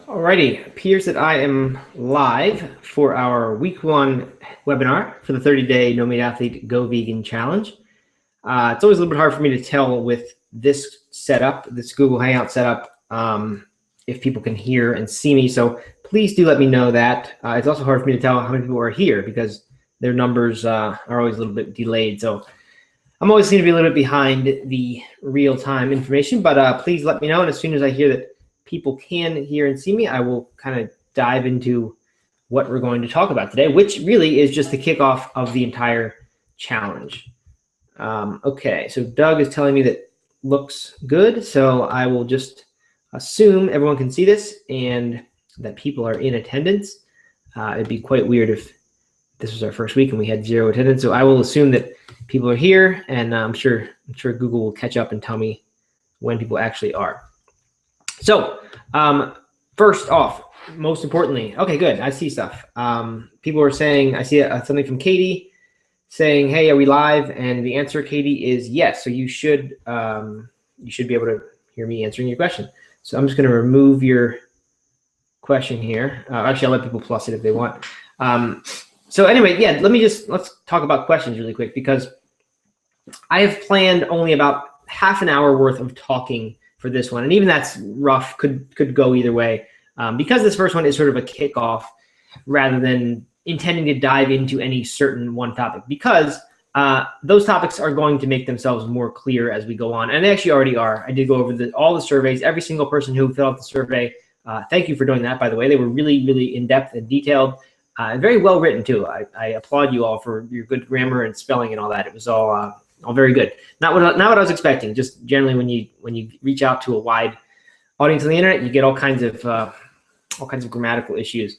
Alrighty, appears that I am live for our week 1 webinar for the 30-day No Meat Athlete Go Vegan Challenge. It's always a little bit hard for me to tell with this setup, this Google Hangout setup, if people can hear and see me. So please do let me know that. It's also hard for me to tell how many people are here because their numbers are always a little bit delayed. So I'm always seem to be a little bit behind the real-time information, but please let me know. And as soon as I hear that people can hear and see me, I will kind of dive into what we're going to talk about today, which really is just the kickoff of the entire challenge. Okay, so Doug is telling me that looks good, so I will just assume everyone can see this and that people are in attendance. It'd be quite weird if this was our first week and we had 0 attendance, so I will assume that people are here, and I'm sure Google will catch up and tell me when people actually are. So first off, most importantly, okay, good. I see stuff. People are saying, I see something from Katie saying, hey, are we live? And the answer, Katie, is yes. So you should be able to hear me answering your question. So I'm just going to remove your question here. Actually, I'll let people plus it if they want. So anyway, yeah, let's talk about questions really quick, because I have planned only about half an hour worth of talking for this one, and even that's rough, could go either way, because this first one is sort of a kickoff rather than intending to dive into any certain one topic, because those topics are going to make themselves more clear as we go on, and they actually already are. I did go over all the surveys, every single person who filled out the survey. Thank you for doing that, by the way. They were really, really in-depth and detailed, and very well written too. I applaud you all for your good grammar and spelling and all that. It was all very good. Not what I was expecting. Just generally, when you reach out to a wide audience on the internet, you get all kinds of grammatical issues.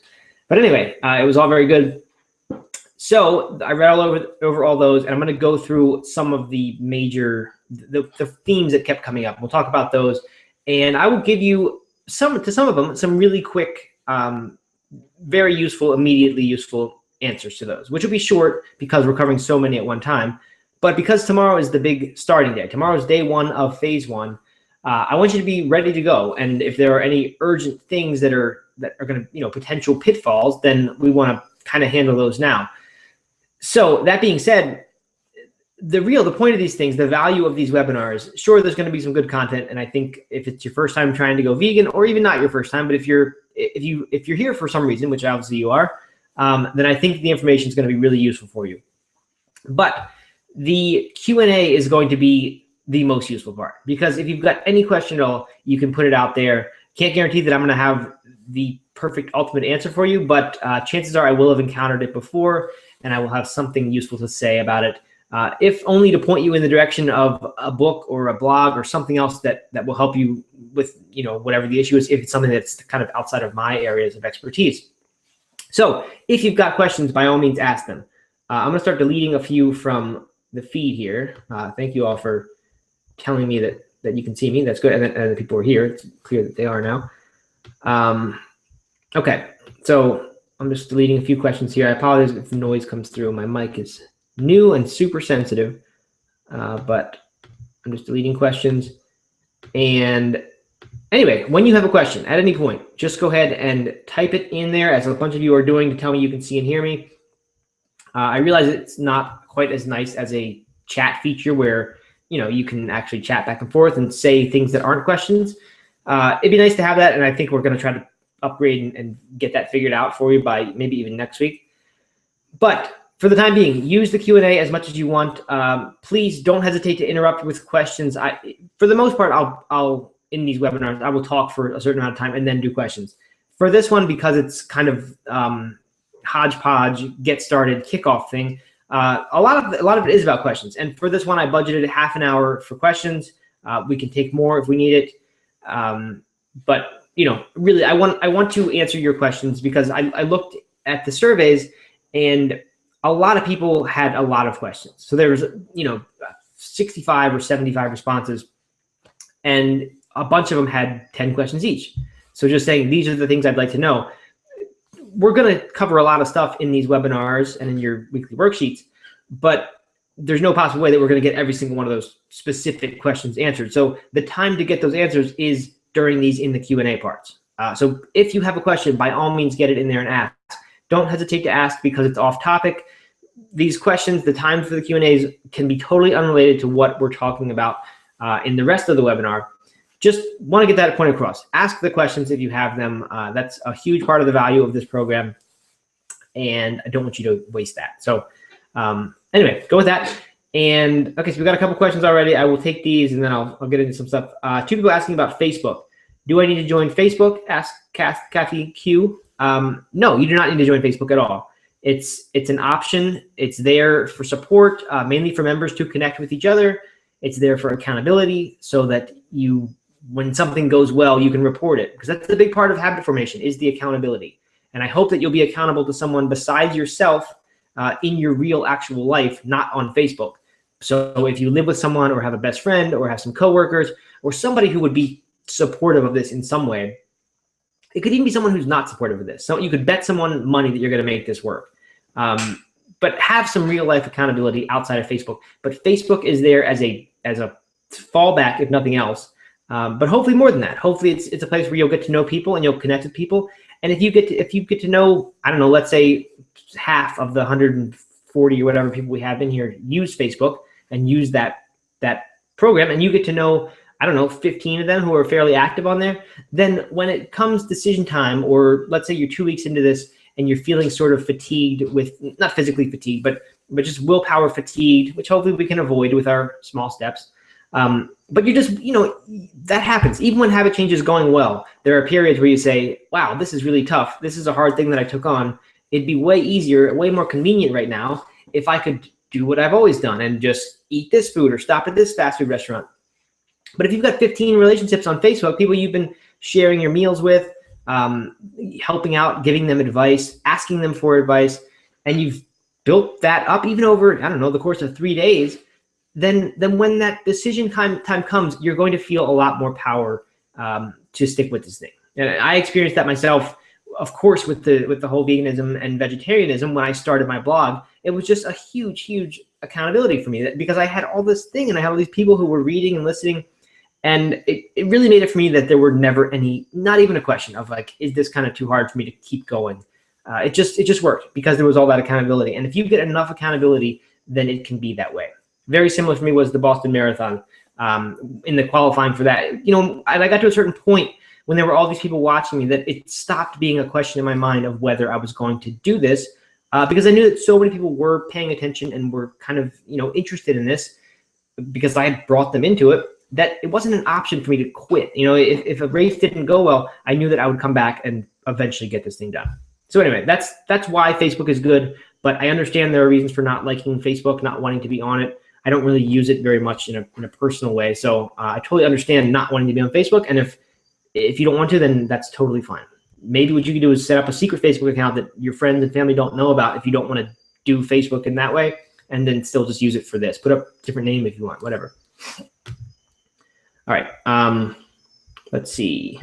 But anyway, it was all very good. So I read all over all those, and I'm going to go through some of the major the themes that kept coming up. We'll talk about those, and I will give you some of them some really quick, very useful, immediately useful answers to those, which will be short because we're covering so many at one time. But because tomorrow is the big starting day, tomorrow is day 1 of phase 1, I want you to be ready to go. And if there are any urgent things that are going to, potential pitfalls, then we want to kind of handle those now. So that being said, the point of these things, the value of these webinars, sure, there's going to be some good content. And I think if it's your first time trying to go vegan, or even not your first time, but if you're here for some reason, which obviously you are, then I think the information is going to be really useful for you. But the Q&A is going to be the most useful part, because if you've got any question at all, you can put it out there. Can't guarantee that I'm going to have the perfect ultimate answer for you, but chances are I will have encountered it before, and I will have something useful to say about it, if only to point you in the direction of a book or a blog or something else that will help you with whatever the issue is, if it's something that's kind of outside of my areas of expertise. So if you've got questions, by all means ask them. I'm going to start deleting a few from the feed here. Thank you all for telling me that you can see me. That's good. And the people are here. It's clear that they are now. Okay, so I'm just deleting a few questions here. I apologize if the noise comes through. My mic is new and super sensitive, but I'm just deleting questions. And anyway, when you have a question at any point, just go ahead and type it in there, as a bunch of you are doing, to tell me you can see and hear me. I realize it's not quite as nice as a chat feature where you can actually chat back and forth and say things that aren't questions. It'd be nice to have that, and I think we're going to try to upgrade and get that figured out for you by maybe even next week. But for the time being, use the Q&A as much as you want. Please don't hesitate to interrupt with questions. For the most part, I'll in these webinars, I will talk for a certain amount of time and then do questions. For this one, because it's kind of hodgepodge, get started, kickoff thing, a lot of it is about questions. And for this one, I budgeted half an hour for questions. We can take more if we need it. But really, I want to answer your questions, because I looked at the surveys, and a lot of people had a lot of questions. So there was 65 or 75 responses, and a bunch of them had 10 questions each. So just saying, these are the things I'd like to know. We're going to cover a lot of stuff in these webinars and in your weekly worksheets, but there's no possible way that we're going to get every single one of those specific questions answered. So the time to get those answers is during these in the Q&A parts. So if you have a question, by all means, get it in there and ask. Don't hesitate to ask because it's off topic. These questions, the time for the Q&As can be totally unrelated to what we're talking about in the rest of the webinar. Just want to get that point across. Ask the questions if you have them. That's a huge part of the value of this program, and I don't want you to waste that. So anyway, go with that. And okay, so we got a couple questions already. I will take these and then I'll get into some stuff. Two people asking about Facebook. Do I need to join Facebook? Ask Kathy Q. No, you do not need to join Facebook at all. It's an option. It's there for support, mainly for members to connect with each other. It's there for accountability so that when something goes well, you can report it, because that's the big part of habit formation is the accountability. And I hope that you'll be accountable to someone besides yourself in your real actual life, not on Facebook. So if you live with someone or have a best friend or have some coworkers or somebody who would be supportive of this in some way, it could even be someone who's not supportive of this. So you could bet someone money that you're going to make this work. But have some real life accountability outside of Facebook. But Facebook is there as a fallback, if nothing else. But hopefully more than that. Hopefully it's a place where you'll get to know people and you'll connect with people. And if you get to know, I don't know, let's say half of the 140 or whatever people we have in here use Facebook and use that program, and you get to know, I don't know, 15 of them who are fairly active on there, then when it comes decision time, or let's say you're 2 weeks into this and you're feeling sort of fatigued with, not physically fatigued, but just willpower fatigued, which hopefully we can avoid with our small steps. But you're just, that happens. Even when habit change is going well, there are periods where you say, wow, this is really tough. This is a hard thing that I took on. It'd be way easier, way more convenient right now if I could do what I've always done and just eat this food or stop at this fast food restaurant. But if you've got 15 relationships on Facebook, people you've been sharing your meals with, helping out, giving them advice, asking them for advice, and you've built that up even over, I don't know, the course of 3 days, then when that decision time comes, you're going to feel a lot more power to stick with this thing. And I experienced that myself, of course, with the whole veganism and vegetarianism. When I started my blog, it was just a huge accountability for me, because I had all this thing and I had all these people who were reading and listening. And it really made it for me that there were never not even a question of like, is this kind of too hard for me to keep going? It just worked because there was all that accountability. And if you get enough accountability, then it can be that way. Very similar for me was the Boston Marathon. In the qualifying for that, I got to a certain point when there were all these people watching me that it stopped being a question in my mind of whether I was going to do this, because I knew that so many people were paying attention and were kind of, interested in this because I had brought them into it, that it wasn't an option for me to quit. If a race didn't go well, I knew that I would come back and eventually get this thing done. So anyway, that's why Facebook is good, but I understand there are reasons for not liking Facebook, not wanting to be on it. I don't really use it very much in a personal way. So I totally understand not wanting to be on Facebook. And if you don't want to, then that's totally fine. Maybe what you can do is set up a secret Facebook account that your friends and family don't know about if you don't want to do Facebook in that way, and then still just use it for this. Put up a different name if you want, whatever. All right, let's see.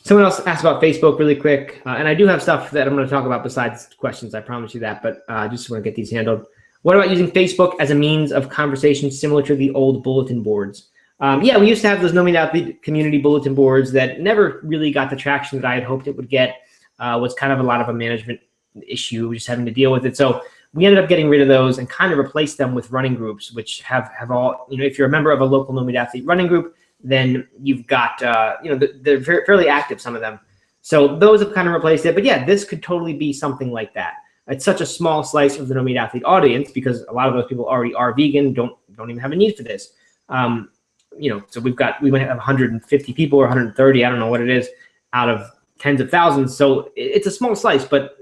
Someone else asked about Facebook really quick, and I do have stuff that I'm going to talk about besides questions, I promise you that, but I just want to get these handled. What about using Facebook as a means of conversation similar to the old bulletin boards? Yeah, we used to have those No Meat Athlete community bulletin boards that never really got the traction that I had hoped it would get. Was kind of a lot of a management issue, just having to deal with it. So we ended up getting rid of those and kind of replaced them with running groups, which have all, if you're a member of a local No Meat Athlete running group, then you've got, they're fairly active, some of them. So those have kind of replaced it. But yeah, this could totally be something like that. It's such a small slice of the No Meat Athlete audience because a lot of those people already are vegan, don't even have a need for this. So we might have 150 people or 130, I don't know what it is, out of tens of thousands. So it's a small slice, but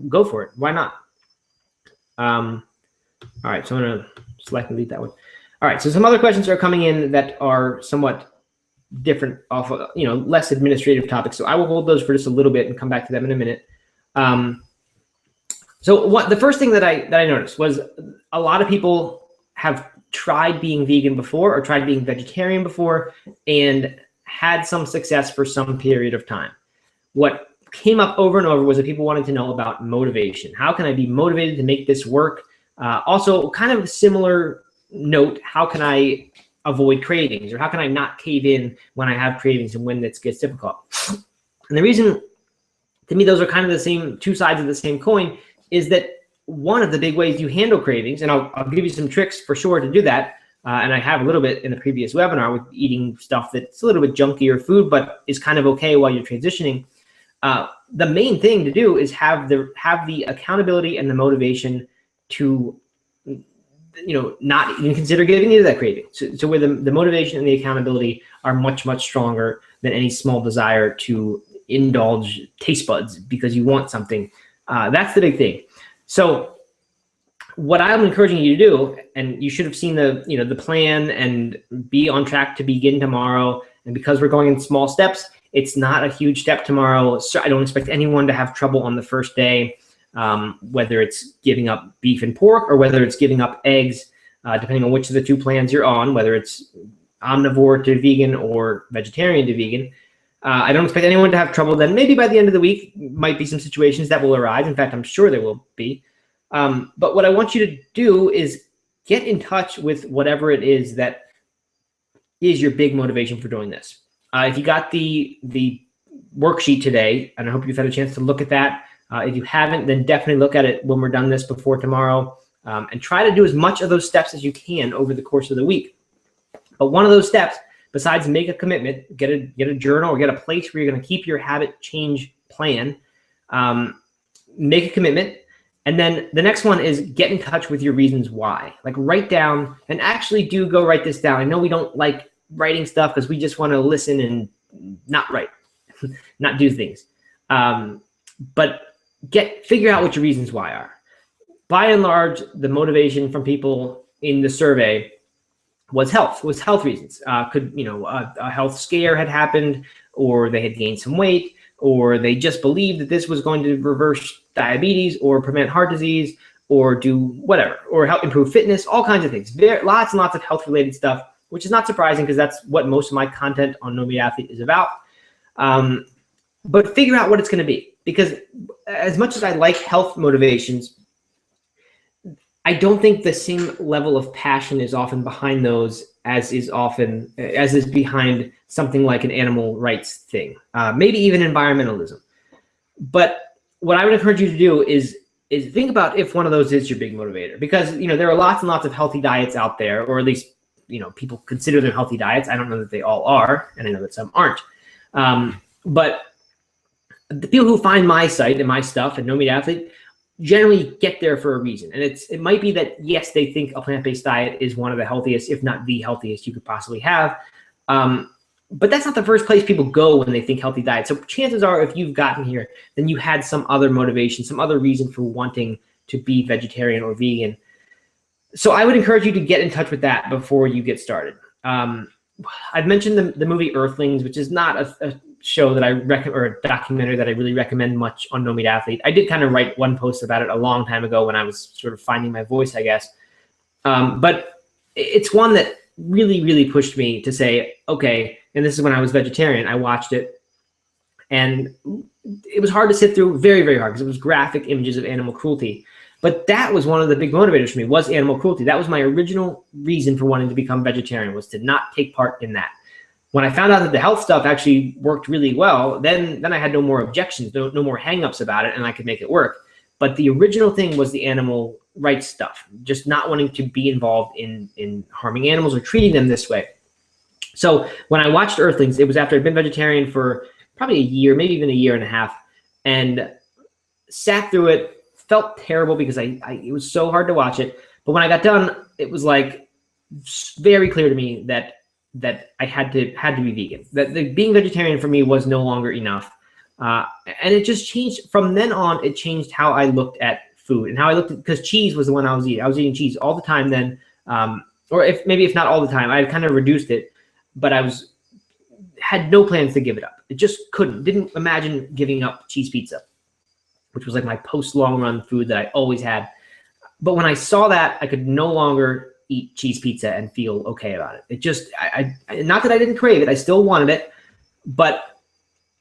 go for it. Why not? All right, so I'm gonna select and delete that one. All right, so some other questions are coming in that are somewhat different off of, less administrative topics. So I will hold those for just a little bit and come back to them in a minute. So the first thing that I noticed was a lot of people have tried being vegan before or tried being vegetarian before and had some success for some period of time. What came up over and over was that people wanted to know about motivation. How can I be motivated to make this work? Also, kind of a similar note, how can I avoid cravings, or how can I not cave in when I have cravings and when it gets difficult? And the reason, to me, those are kind of the same two sides of the same coin, is that one of the big ways you handle cravings, and I'll give you some tricks for sure to do that, and I have a little bit in the previous webinar with eating stuff that's a little bit junkier food, but is kind of okay while you're transitioning. The main thing to do is have the accountability and the motivation to, not even consider giving into that craving. So where the motivation and the accountability are much, much stronger than any small desire to indulge taste buds because you want something. That's the big thing. So what I'm encouraging you to do, and you should have seen the plan and be on track to begin tomorrow. And because we're going in small steps, it's not a huge step tomorrow. So I don't expect anyone to have trouble on the first day, whether it's giving up beef and pork or whether it's giving up eggs, depending on which of the two plans you're on, whether it's omnivore to vegan or vegetarian to vegan. I don't expect anyone to have trouble then. Maybe by the end of the week, might be some situations that will arise. In fact, I'm sure there will be. But what I want you to do is get in touch with whatever it is that is your big motivation for doing this. If you got the worksheet today, and I hope you've had a chance to look at that. If you haven't, then definitely look at it when we're done this before tomorrow, and try to do as much of those steps as you can over the course of the week. But one of those steps, besides make a commitment, get a journal or get a place where you're going to keep your habit change plan, make a commitment. And then the next one is get in touch with your reasons why. Like write down, and actually do go write this down. I know we don't like writing stuff because we just want to listen and not write, not do things. But figure out what your reasons why are. By and large, the motivation from people in the survey was health reasons. A health scare had happened, or they had gained some weight, or they just believed that this was going to reverse diabetes or prevent heart disease or do whatever, or help improve fitness, all kinds of things. Lots and lots of health related stuff, which is not surprising because that's what most of my content on No Meat Athlete is about. But figure out what it's going to be, because as much as I like health motivations, I don't think the same level of passion is often behind those as is behind something like an animal rights thing, maybe even environmentalism. But what I would encourage you to do is think about if one of those is your big motivator, because there are lots and lots of healthy diets out there, or at least people consider them healthy diets. I don't know that they all are, and I know that some aren't. But the people who find my site and my stuff and No Meat Athlete generally get there for a reason. And it might be that, yes, they think a plant-based diet is one of the healthiest, if not the healthiest you could possibly have. But that's not the first place people go when they think healthy diet. So chances are, if you've gotten here, then you had some other motivation, some other reason for wanting to be vegetarian or vegan. So I would encourage you to get in touch with that before you get started. I've mentioned the movie Earthlings, which is not a show that I recommend, or a documentary that I really recommend much on No Meat Athlete. I did kind of write one post about it a long time ago when I was sort of finding my voice, I guess. But it's one that really, really pushed me to say, okay, and this is when I was vegetarian, I watched it, and it was hard to sit through, very, very hard, because it was graphic images of animal cruelty. But that was one of the big motivators for me, was animal cruelty. That was my original reason for wanting to become vegetarian, was to not take part in that. When I found out that the health stuff actually worked really well, then I had no more objections, no more hangups about it, and I could make it work. But the original thing was the animal rights stuff, just not wanting to be involved in harming animals or treating them this way. So when I watched Earthlings, it was after I'd been vegetarian for probably a year, maybe even a year and a half, and sat through it, felt terrible because it was so hard to watch it. But when I got done, it was like very clear to me that I had to be vegan. That being vegetarian for me was no longer enough. And it just changed from then on. It changed how I looked at food and how I looked at, because cheese was the one I was eating. I was eating cheese all the time then, or if not all the time, I had kind of reduced it, but I had no plans to give it up. It just didn't imagine giving up cheese pizza, which was like my post long run food that I always had. But when I saw that, I could no longer eat cheese pizza and feel okay about it. It just, not that I didn't crave it, I still wanted it, but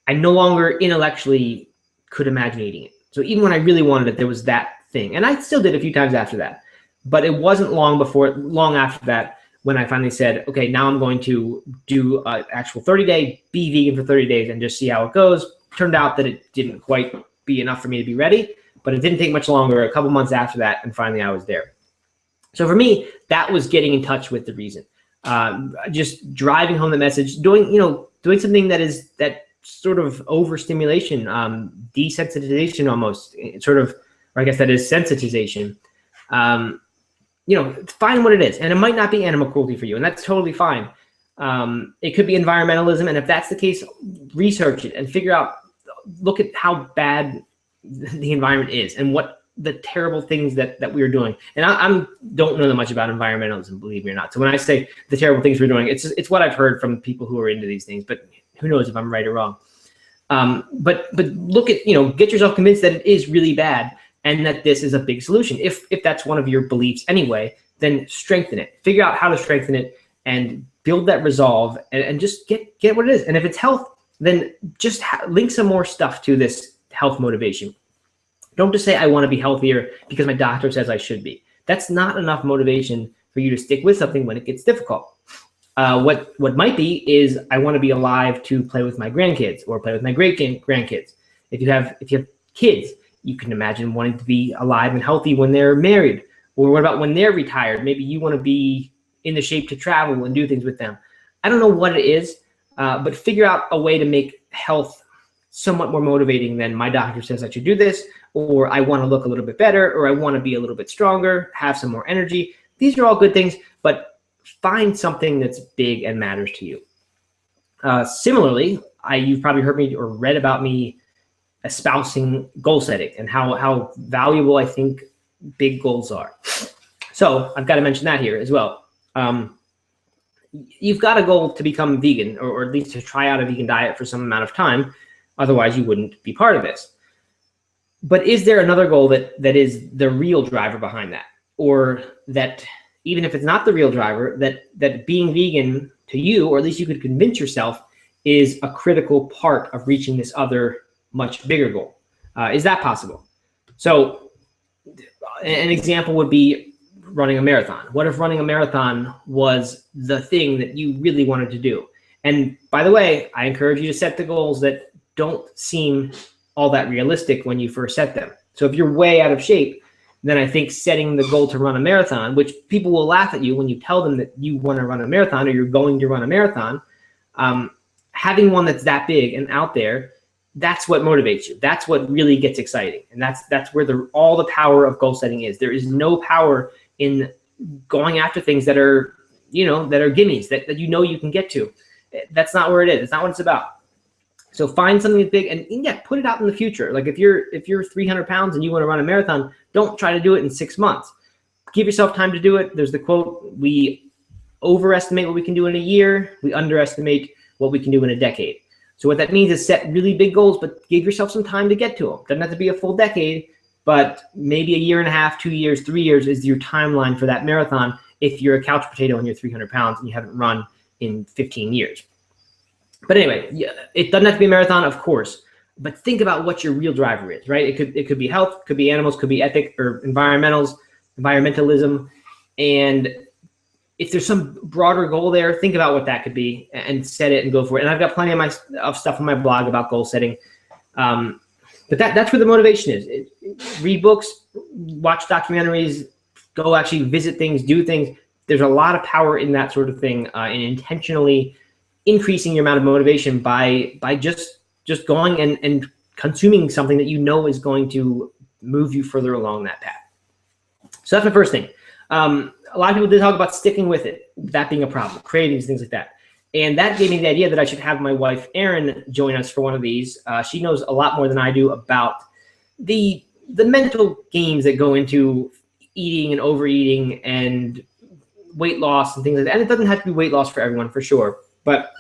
I no longer intellectually could imagine eating it. So even when I really wanted it, there was that thing. And I still did a few times after that, but it wasn't long after that when I finally said, okay, now I'm going to do an actual 30-day, be vegan for 30 days and just see how it goes. Turned out that it didn't quite be enough for me to be ready, but it didn't take much longer, a couple months after that, and finally I was there. So for me, that was getting in touch with the reason. Just driving home the message, doing something that sort of overstimulation, desensitization almost, sort of, or I guess that is sensitization. Find what it is, and it might not be animal cruelty for you, and that's totally fine. It could be environmentalism, and if that's the case, research it and figure out, look at how bad the environment is and what the terrible things that we're doing. And I don't know that much about environmentalism, believe me or not. So when I say the terrible things we're doing, it's what I've heard from people who are into these things, but who knows if I'm right or wrong. But look at, get yourself convinced that it is really bad and that this is a big solution. If that's one of your beliefs anyway, then strengthen it. Figure out how to strengthen it and build that resolve and just get what it is. And if it's health, then just link some more stuff to this health motivation. Don't just say, I want to be healthier because my doctor says I should be. That's not enough motivation for you to stick with something when it gets difficult. What might be is, I want to be alive to play with my grandkids or play with my great grandkids. If you have kids, you can imagine wanting to be alive and healthy when they're married. Or what about when they're retired? Maybe you want to be in the shape to travel and do things with them. I don't know what it is, but figure out a way to make health somewhat more motivating than my doctor says I should do this, or I want to look a little bit better, or I want to be a little bit stronger, have some more energy. These are all good things, but find something that's big and matters to you. Similarly, you've probably heard me or read about me espousing goal setting and how valuable I think big goals are. So I've got to mention that here as well. You've got a goal to become vegan, or at least to try out a vegan diet for some amount of time. Otherwise, you wouldn't be part of this. But is there another goal that is the real driver behind that? Or that, even if it's not the real driver, that being vegan to you, or at least you could convince yourself, is a critical part of reaching this other much bigger goal? Is that possible? So an example would be running a marathon. What if running a marathon was the thing that you really wanted to do? And by the way, I encourage you to set the goals that don't seem all that realistic when you first set them. So if you're way out of shape, then I think setting the goal to run a marathon, which people will laugh at you when you tell them that you want to run a marathon or you're going to run a marathon, having one that's that big and out there, that's what motivates you. That's what really gets exciting. And that's where all the power of goal setting is. There is no power in going after things that are, that are gimmies, that you can get to. That's not where it is. It's not what it's about. So find something that's big and yeah, put it out in the future. Like if you're 300 pounds and you want to run a marathon, don't try to do it in 6 months. Give yourself time to do it. There's the quote, we overestimate what we can do in a year. We underestimate what we can do in a decade. So what that means is set really big goals, but give yourself some time to get to them. Doesn't have to be a full decade, but maybe a year and a half, 2 years, 3 years is your timeline for that marathon if you're a couch potato and you're 300 pounds and you haven't run in 15 years. But anyway, yeah, it doesn't have to be a marathon, of course, but think about what your real driver is, right? It could be health, could be animals, could be ethic or environmentalism. And if there's some broader goal there, think about what that could be and set it and go for it. And I've got plenty of stuff on my blog about goal setting. But that's where the motivation is. Read books, watch documentaries, go actually visit things, do things. There's a lot of power in that sort of thing, in intentionally increasing your amount of motivation by just going and consuming something that is going to move you further along that path. So that's my first thing. A lot of people did talk about sticking with it, that being a problem, cravings, things like that. And that gave me the idea that I should have my wife, Erin, join us for one of these. She knows a lot more than I do about the mental games that go into eating and overeating and weight loss and things like that. And it doesn't have to be weight loss for everyone, for sure. But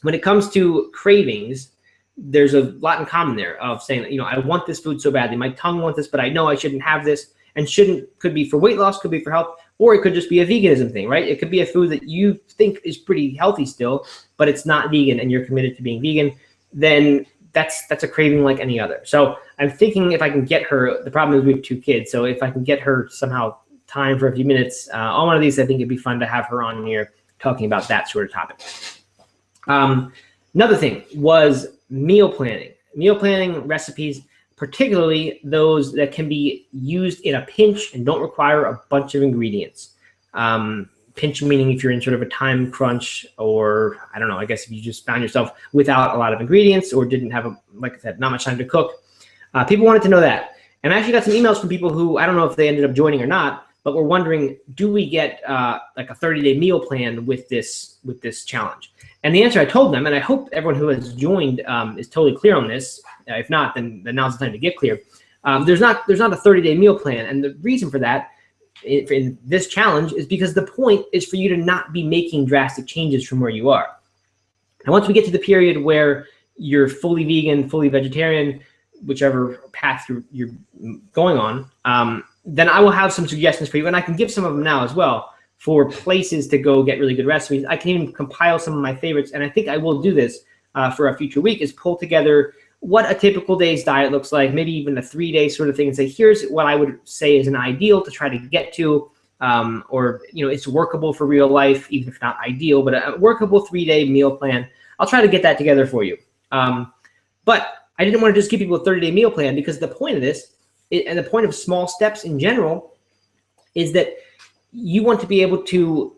when it comes to cravings, there's a lot in common there of saying that, I want this food so badly. My tongue wants this, but I know I shouldn't have this. And could be for weight loss, could be for health, or it could just be a veganism thing, right? It could be a food that you think is pretty healthy still, but it's not vegan and you're committed to being vegan. Then that's a craving like any other. So I'm thinking if I can get her, the problem is we have 2 kids. So if I can get her somehow time for a few minutes on one of these, I think it'd be fun to have her on here talking about that sort of topic. Another thing was meal planning. Meal planning recipes, particularly those that can be used in a pinch and don't require a bunch of ingredients. Pinch meaning if you're in sort of a time crunch, or I don't know, I guess if you just found yourself without a lot of ingredients or didn't have, like I said, not much time to cook. People wanted to know that. And I actually got some emails from people who, I don't know if they ended up joining or not, but were wondering, do we get like a 30-day meal plan with this challenge? And the answer I told them, and I hope everyone who has joined is totally clear on this. If not, then now's the time to get clear. There's not a 30-day meal plan. And the reason for that in this challenge is because the point is for you to not be making drastic changes from where you are. And once we get to the period where you're fully vegan, fully vegetarian, whichever path you're going on, then I will have some suggestions for you. And I can give some of them now as well for places to go get really good recipes. I can even compile some of my favorites. And I think I will do this for a future week, is pull together what a typical day's diet looks like, maybe even a 3-day sort of thing, and say, here's what I would say is an ideal to try to get to, or, it's workable for real life, even if not ideal, but a workable 3-day meal plan. I'll try to get that together for you. But I didn't want to just give people a 30-day meal plan, because the point of this, and the point of small steps in general, is that you want to be able to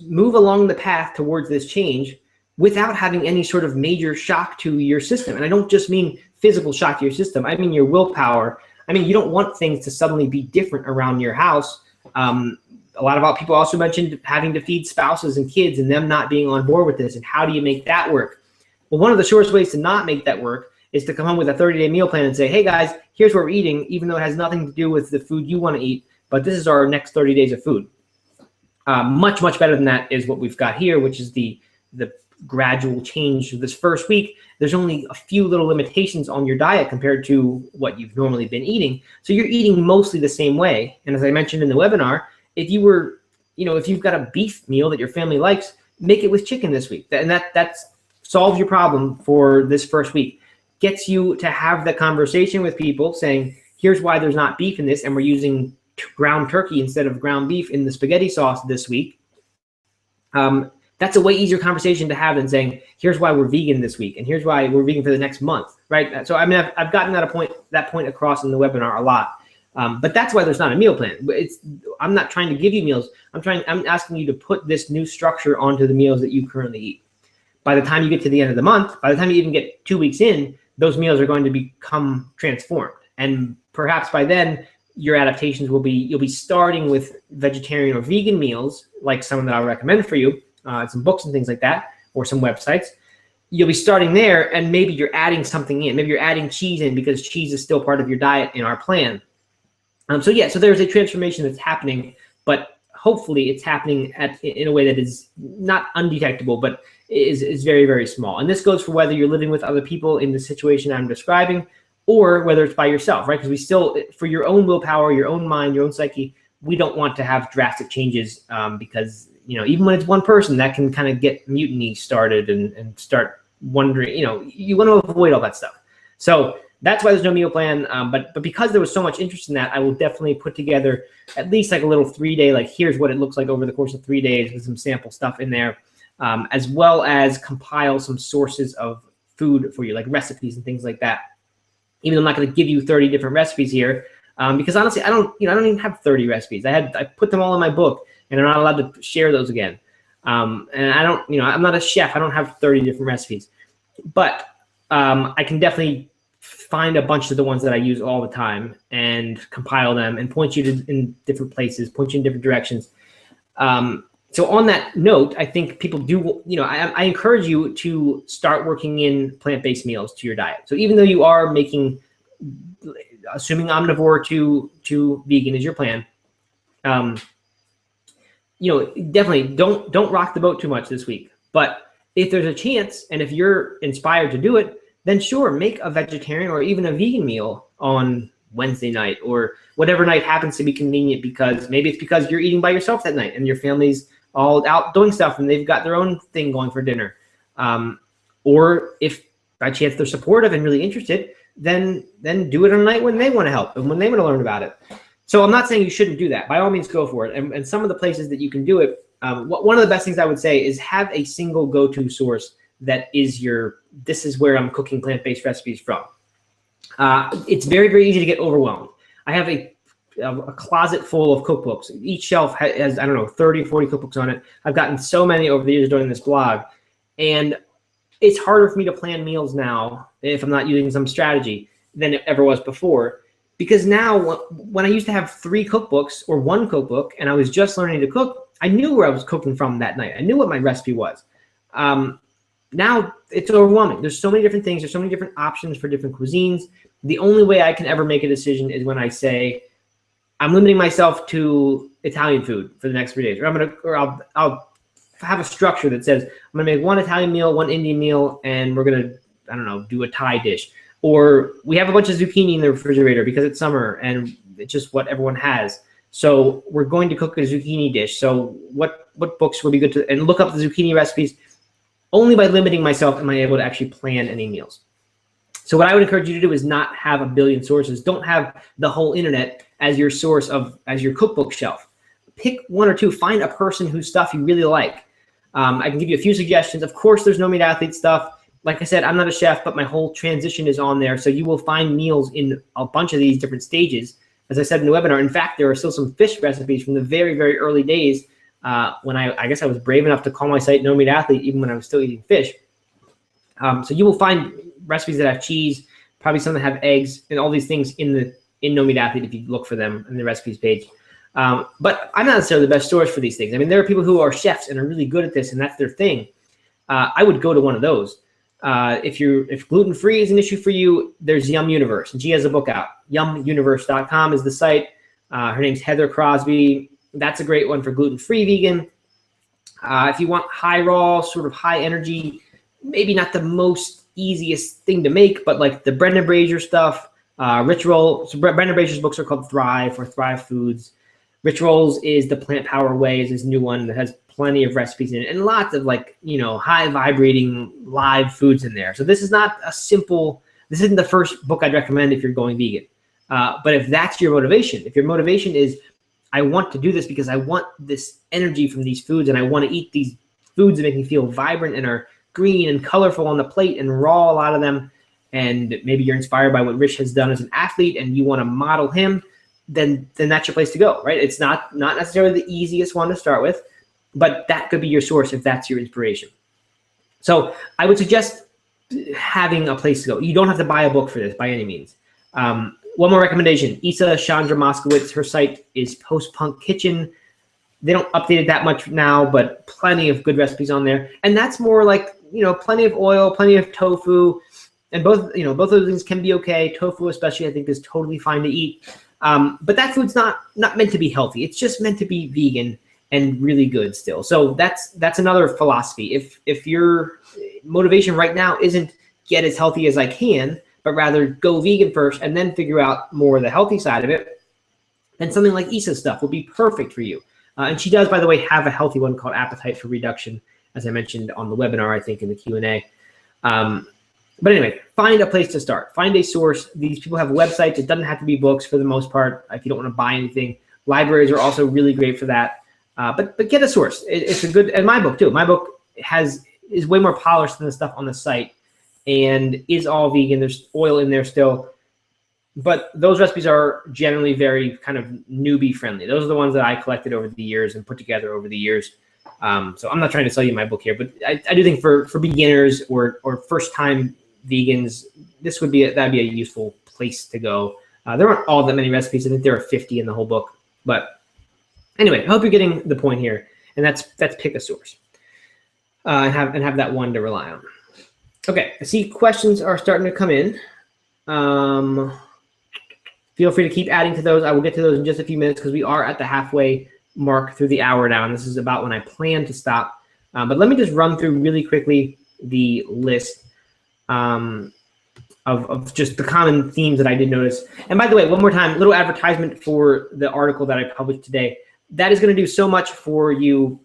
move along the path towards this change without having any sort of major shock to your system. And I don't just mean physical shock to your system. I mean your willpower. I mean, you don't want things to suddenly be different around your house. A lot of people also mentioned having to feed spouses and kids and them not being on board with this. And how do you make that work? Well, one of the shortest ways to not make that work is to come home with a 30-day meal plan and say, hey guys, here's what we're eating, even though it has nothing to do with the food you want to eat, but this is our next 30 days of food. Much, much better than that is what we've got here, which is the gradual change of this first week. There's only a few little limitations on your diet compared to what you've normally been eating. So you're eating mostly the same way. And as I mentioned in the webinar, if you were, if you've got a beef meal that your family likes, make it with chicken this week. And that solves your problem for this first week. Gets you to have the conversation with people saying, here's why there's not beef in this, and we're using ground turkey instead of ground beef in the spaghetti sauce this week. That's a way easier conversation to have than saying, here's why we're vegan this week, and here's why we're vegan for the next month, right? So I mean, I've gotten that point across in the webinar a lot. But that's why there's not a meal plan. I'm not trying to give you meals. I'm asking you to put this new structure onto the meals that you currently eat. By the time you get to the end of the month, by the time you even get 2 weeks in, those meals are going to become transformed. And perhaps by then, your adaptations will be, you'll be starting with vegetarian or vegan meals, like some that I'll recommend for you, some books and things like that, or some websites. You'll be starting there, and maybe you're adding something in. Maybe you're adding cheese in because cheese is still part of your diet in our plan. So there's a transformation that's happening, but hopefully it's happening in a way that is not undetectable, but is very, very small. And this goes for whether you're living with other people in the situation I'm describing, or whether it's by yourself, right? Because we still, for your own willpower, your own mind, your own psyche, we don't want to have drastic changes because, even when it's one person, that can kind of get mutiny started and start wondering, you want to avoid all that stuff. So that's why there's no meal plan. But because there was so much interest in that, I will definitely put together at least like a little 3-day, like here's what it looks like over the course of 3 days with some sample stuff in there, as well as compile some sources of food for you, like recipes and things like that. Even though I'm not going to give you 30 different recipes here, because honestly, I don't even have 30 recipes. I put them all in my book, and I'm not allowed to share those again. And I don't, I'm not a chef. I don't have 30 different recipes, but I can definitely find a bunch of the ones that I use all the time and compile them and point you in different places, point you in different directions. So on that note, I think people do, I encourage you to start working in plant-based meals to your diet. So even though you are making, assuming omnivore to vegan is your plan, definitely don't rock the boat too much this week. But if there's a chance, and if you're inspired to do it, then sure, make a vegetarian or even a vegan meal on Wednesday night or whatever night happens to be convenient, because maybe it's because you're eating by yourself that night and your family's all out doing stuff and they've got their own thing going for dinner. Or if by chance they're supportive and really interested, then do it on a night when they want to help and when they want to learn about it. So I'm not saying you shouldn't do that. By all means, go for it. And some of the places that you can do it, one of the best things I would say is have a single go-to source that is this is where I'm cooking plant-based recipes from. It's very, very easy to get overwhelmed. I have a closet full of cookbooks. Each shelf has, I don't know, 30, 40 cookbooks on it. I've gotten so many over the years doing this blog. And it's harder for me to plan meals now if I'm not using some strategy than it ever was before. Because now when I used to have 3 cookbooks or 1 cookbook and I was just learning to cook, I knew where I was cooking from that night. I knew what my recipe was. Now it's overwhelming. There's so many different things. There's so many different options for different cuisines. The only way I can ever make a decision is when I say, I'm limiting myself to Italian food for the next 3 days, or I'll have a structure that says I'm gonna make 1 Italian meal, 1 Indian meal, and we're gonna, I don't know, do a Thai dish. Or we have a bunch of zucchini in the refrigerator because it's summer and it's just what everyone has. So we're going to cook a zucchini dish. So what books would be good to, and look up the zucchini recipes. Only by limiting myself am I able to actually plan any meals. So what I would encourage you to do is not have a billion sources. Don't have the whole internet as your source as your cookbook shelf. Pick 1 or 2. Find a person whose stuff you really like. I can give you a few suggestions. Of course, there's No Meat Athlete stuff. Like I said, I'm not a chef, but my whole transition is on there. So you will find meals in a bunch of these different stages. As I said in the webinar, in fact, there are still some fish recipes from the very, very early days when I guess I was brave enough to call my site No Meat Athlete, even when I was still eating fish. So you will find recipes that have cheese, probably some that have eggs, and all these things in No Meat Athlete if you look for them in the recipes page. But I'm not necessarily the best source for these things. I mean, there are people who are chefs and are really good at this, and that's their thing. I would go to one of those. If gluten-free is an issue for you, there's Yum Universe, and she has a book out. YumUniverse.com is the site. Her name's Heather Crosby. That's a great one for gluten-free vegan. If you want high raw, sort of high energy, maybe not the most easiest thing to make, but like the Brendan Brazier stuff, Rich Roll. So Brendan Brazier's books are called Thrive or Thrive Foods. Rich Rolls is the Plant Power Way, is this new one that has plenty of recipes in it and lots of high vibrating live foods in there. So this is not this isn't the first book I'd recommend if you're going vegan. But if that's your motivation, if your motivation is, I want to do this because I want this energy from these foods and I want to eat these foods that make me feel vibrant and are green and colorful on the plate and raw, a lot of them, and maybe you're inspired by what Rich has done as an athlete and you want to model him, then that's your place to go, right? It's not necessarily the easiest one to start with, but that could be your source if that's your inspiration. So I would suggest having a place to go. You don't have to buy a book for this by any means. One more recommendation, Isa Chandra Moskowitz, her site is Post Punk Kitchen. They don't update it that much now, but plenty of good recipes on there. And that's more like, plenty of oil, plenty of tofu, and both of those things can be okay. Tofu especially, I think, is totally fine to eat. But that food's not meant to be healthy. It's just meant to be vegan and really good still. So that's another philosophy. If your motivation right now isn't get as healthy as I can, but rather go vegan first and then figure out more of the healthy side of it, then something like Isa's stuff will be perfect for you. And she does, by the way, have a healthy one called Appetite for Reduction, as I mentioned on the webinar, I think in the Q&A. But anyway, find a place to start. Find a source. These people have websites. It doesn't have to be books for the most part if you don't want to buy anything. Libraries are also really great for that. But get a source. It's a good, and my book too. My book is way more polished than the stuff on the site and is all vegan. There's oil in there still. But those recipes are generally very kind of newbie friendly. Those are the ones that I collected over the years and put together over the years. So I'm not trying to sell you my book here, but I do think for beginners or first time vegans, that'd be a useful place to go. There aren't all that many recipes. I think there are 50 in the whole book. But anyway, I hope you're getting the point here. And that's pick a source and have that one to rely on. Okay, I see questions are starting to come in. Feel free to keep adding to those. I will get to those in just a few minutes because we are at the halfway mark through the hour now, and this is about when I plan to stop. But let me just run through really quickly the list of just the common themes that I did notice. And by the way, one more time, little advertisement for the article that I published today. That is going to do so much for you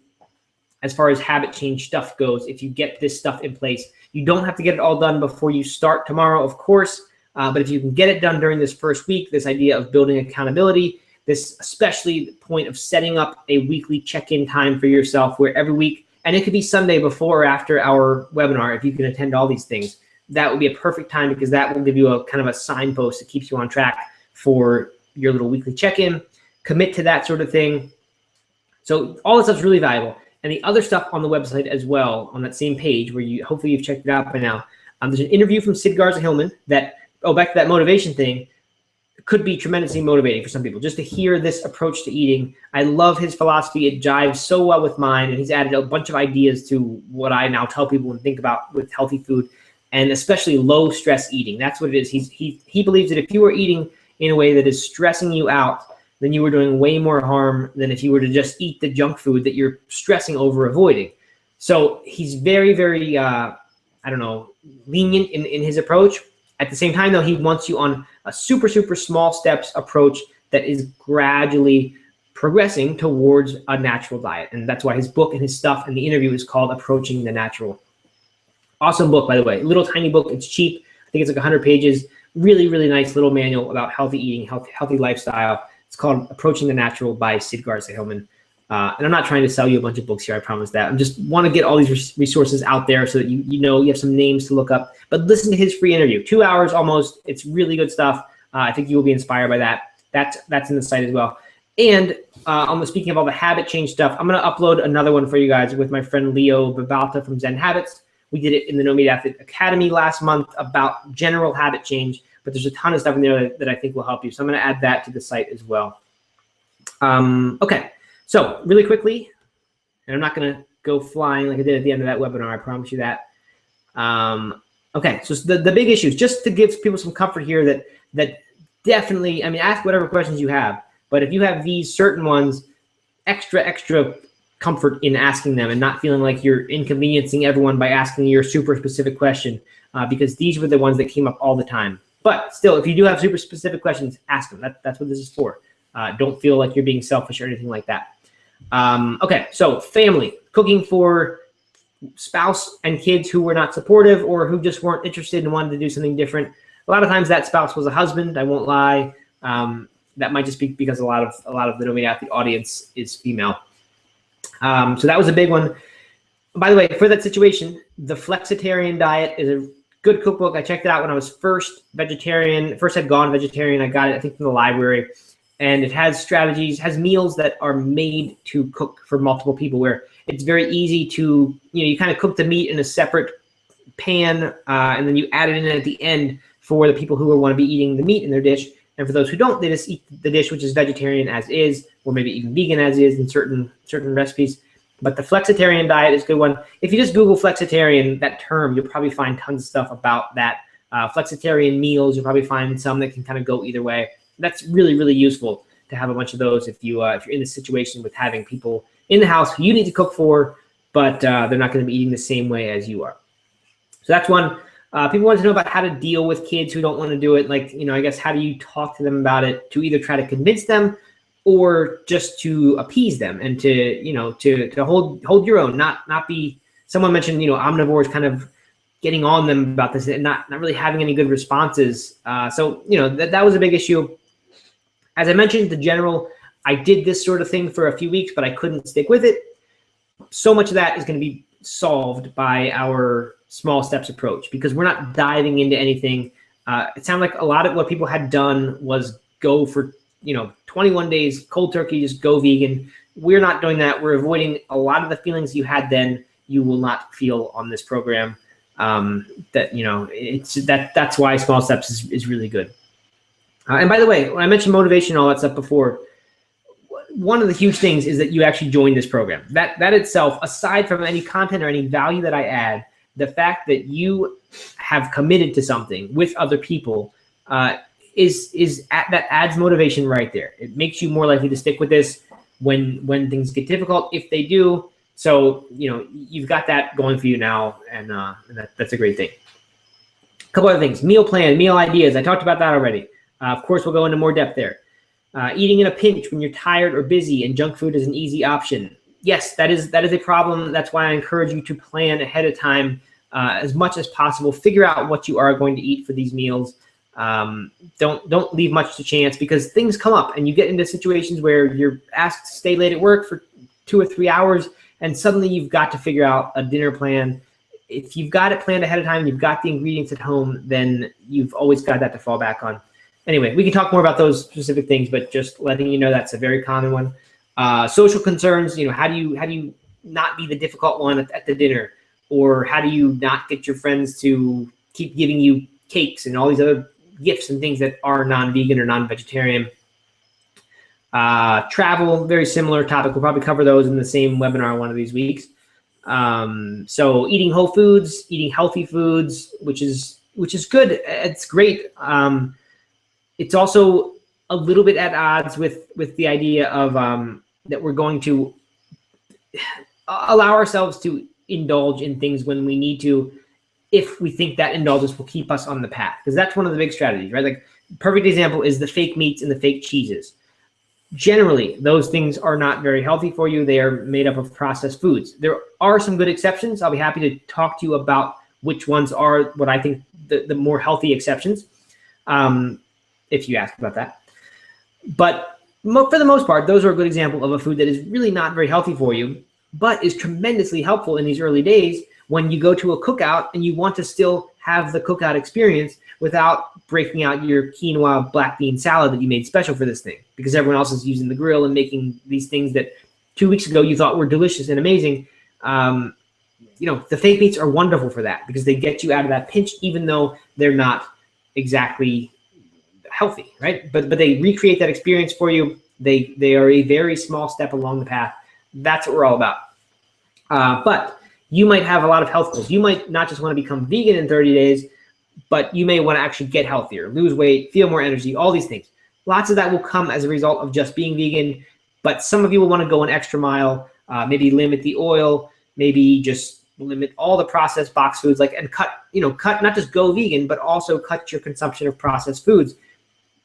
as far as habit change stuff goes. If you get this stuff in place, you don't have to get it all done before you start tomorrow, of course. But if you can get it done during this first week, this idea of building accountability, this especially point of setting up a weekly check-in time for yourself where every week, and it could be Sunday before or after our webinar, if you can attend all these things, that would be a perfect time because that will give you a kind of a signpost that keeps you on track for your little weekly check-in. Commit to that sort of thing. So all this stuff's really valuable. And the other stuff on the website as well, on that same page where you hopefully you've checked it out by now, there's an interview from Sid Garza-Hillman that, back to that motivation thing, could be tremendously motivating for some people just to hear this approach to eating. I love his philosophy. It jives so well with mine, and he's added a bunch of ideas to what I now tell people and think about with healthy food, and especially low stress eating. That's what it is. He believes that if you are eating in a way that is stressing you out, then you are doing way more harm than if you were to just eat the junk food that you're stressing over avoiding. So he's very, very, lenient in his approach. At the same time, though, he wants you on a super, super small steps approach that is gradually progressing towards a natural diet. And that's why his book and his stuff and the interview is called Approaching the Natural. Awesome book, by the way. Little tiny book. It's cheap. I think it's like 100 pages. Really, really nice little manual about healthy eating, healthy lifestyle. It's called Approaching the Natural by Sid Garza-Hillman. And I'm not trying to sell you a bunch of books here, I promise that. I just want to get all these resources out there so that you have some names to look up. But listen to his free interview, 2 hours almost. It's really good stuff. I think you will be inspired by that. That's in the site as well. And speaking of all the habit change stuff, I'm going to upload another one for you guys with my friend Leo Babalta from Zen Habits. We did it in the No Meat Athlete Academy last month about general habit change, but there's a ton of stuff in there that I think will help you. So I'm going to add that to the site as well. Okay. So really quickly, and I'm not going to go flying like I did at the end of that webinar, I promise you that. Okay, so the big issues, just to give people some comfort here that definitely, I mean, ask whatever questions you have, but if you have these certain ones, extra comfort in asking them and not feeling like you're inconveniencing everyone by asking your super specific question, because these were the ones that came up all the time. But still, if you do have super specific questions, ask them. That's what this is for. Don't feel like you're being selfish or anything like that. Okay, so family, cooking for spouse and kids who were not supportive or who just weren't interested and wanted to do something different. A lot of times that spouse was a husband, I won't lie. That might just be because a lot of the No Meat Athlete audience is female. So that was a big one. By the way, for that situation, the Flexitarian Diet is a good cookbook. I checked it out when I was first had gone vegetarian. I got it, I think, from the library. And it has strategies, has meals that are made to cook for multiple people, where it's very easy to, you kind of cook the meat in a separate pan, and then you add it in at the end for the people who want to be eating the meat in their dish. And for those who don't, they just eat the dish, which is vegetarian as is, or maybe even vegan as is in certain recipes. But the Flexitarian Diet is a good one. If you just Google Flexitarian, that term, you'll probably find tons of stuff about that. Flexitarian meals, you'll probably find some that can kind of go either way. That's really, really useful to have a bunch of those if you're in this situation with having people in the house who you need to cook for, but they're not going to be eating the same way as you are. So that's one. People want to know about how to deal with kids who don't want to do it. Like, I guess, how do you talk to them about it to either try to convince them or just to appease them and to hold your own, not be. Someone mentioned, omnivores kind of getting on them about this and not really having any good responses. So that was a big issue. As I mentioned, I did this sort of thing for a few weeks, but I couldn't stick with it. So much of that is going to be solved by our small steps approach because we're not diving into anything. It sounded like a lot of what people had done was go for 21 days cold turkey, just go vegan. We're not doing that. We're avoiding a lot of the feelings you had then. You will not feel on this program. That's why small steps is really good. And by the way, when I mentioned motivation and all that stuff before, one of the huge things is that you actually join this program. That itself, aside from any content or any value that I add, the fact that you have committed to something with other people that adds motivation right there. It makes you more likely to stick with this when things get difficult, if they do. So you've got that going for you now, and that's a great thing. A couple other things: meal plan, meal ideas. I talked about that already. Of course, we'll go into more depth there. Eating in a pinch when you're tired or busy and junk food is an easy option. Yes, that is a problem. That's why I encourage you to plan ahead of time as much as possible. Figure out what you are going to eat for these meals. Don't leave much to chance, because things come up and you get into situations where you're asked to stay late at work for 2 or 3 hours, and suddenly you've got to figure out a dinner plan. If you've got it planned ahead of time, you've got the ingredients at home, then you've always got that to fall back on. Anyway, we can talk more about those specific things, but just letting you know that's a very common one. Social concerns, how do you not be the difficult one at the dinner? Or how do you not get your friends to keep giving you cakes and all these other gifts and things that are non-vegan or non-vegetarian? Travel, very similar topic. We'll probably cover those in the same webinar one of these weeks. So eating whole foods, eating healthy foods, which is good. It's great. It's also a little bit at odds with the idea of that we're going to allow ourselves to indulge in things when we need to, if we think that indulgence will keep us on the path, because that's one of the big strategies, right? Like, perfect example is the fake meats and the fake cheeses. Generally, those things are not very healthy for you. They are made up of processed foods. There are some good exceptions. I'll be happy to talk to you about which ones are what I think the more healthy exceptions, if you ask about that. But for the most part, those are a good example of a food that is really not very healthy for you, but is tremendously helpful in these early days when you go to a cookout and you want to still have the cookout experience without breaking out your quinoa black bean salad that you made special for this thing, because everyone else is using the grill and making these things that 2 weeks ago you thought were delicious and amazing. The fake meats are wonderful for that, because they get you out of that pinch, even though they're not exactly healthy, right? But they recreate that experience for you. They are a very small step along the path. That's what we're all about. But you might have a lot of health goals. You might not just want to become vegan in 30 days, but you may want to actually get healthier, lose weight, feel more energy, all these things. Lots of that will come as a result of just being vegan, but some of you will want to go an extra mile, maybe limit the oil, maybe just limit all the processed box foods, and cut, not just go vegan, but also cut your consumption of processed foods.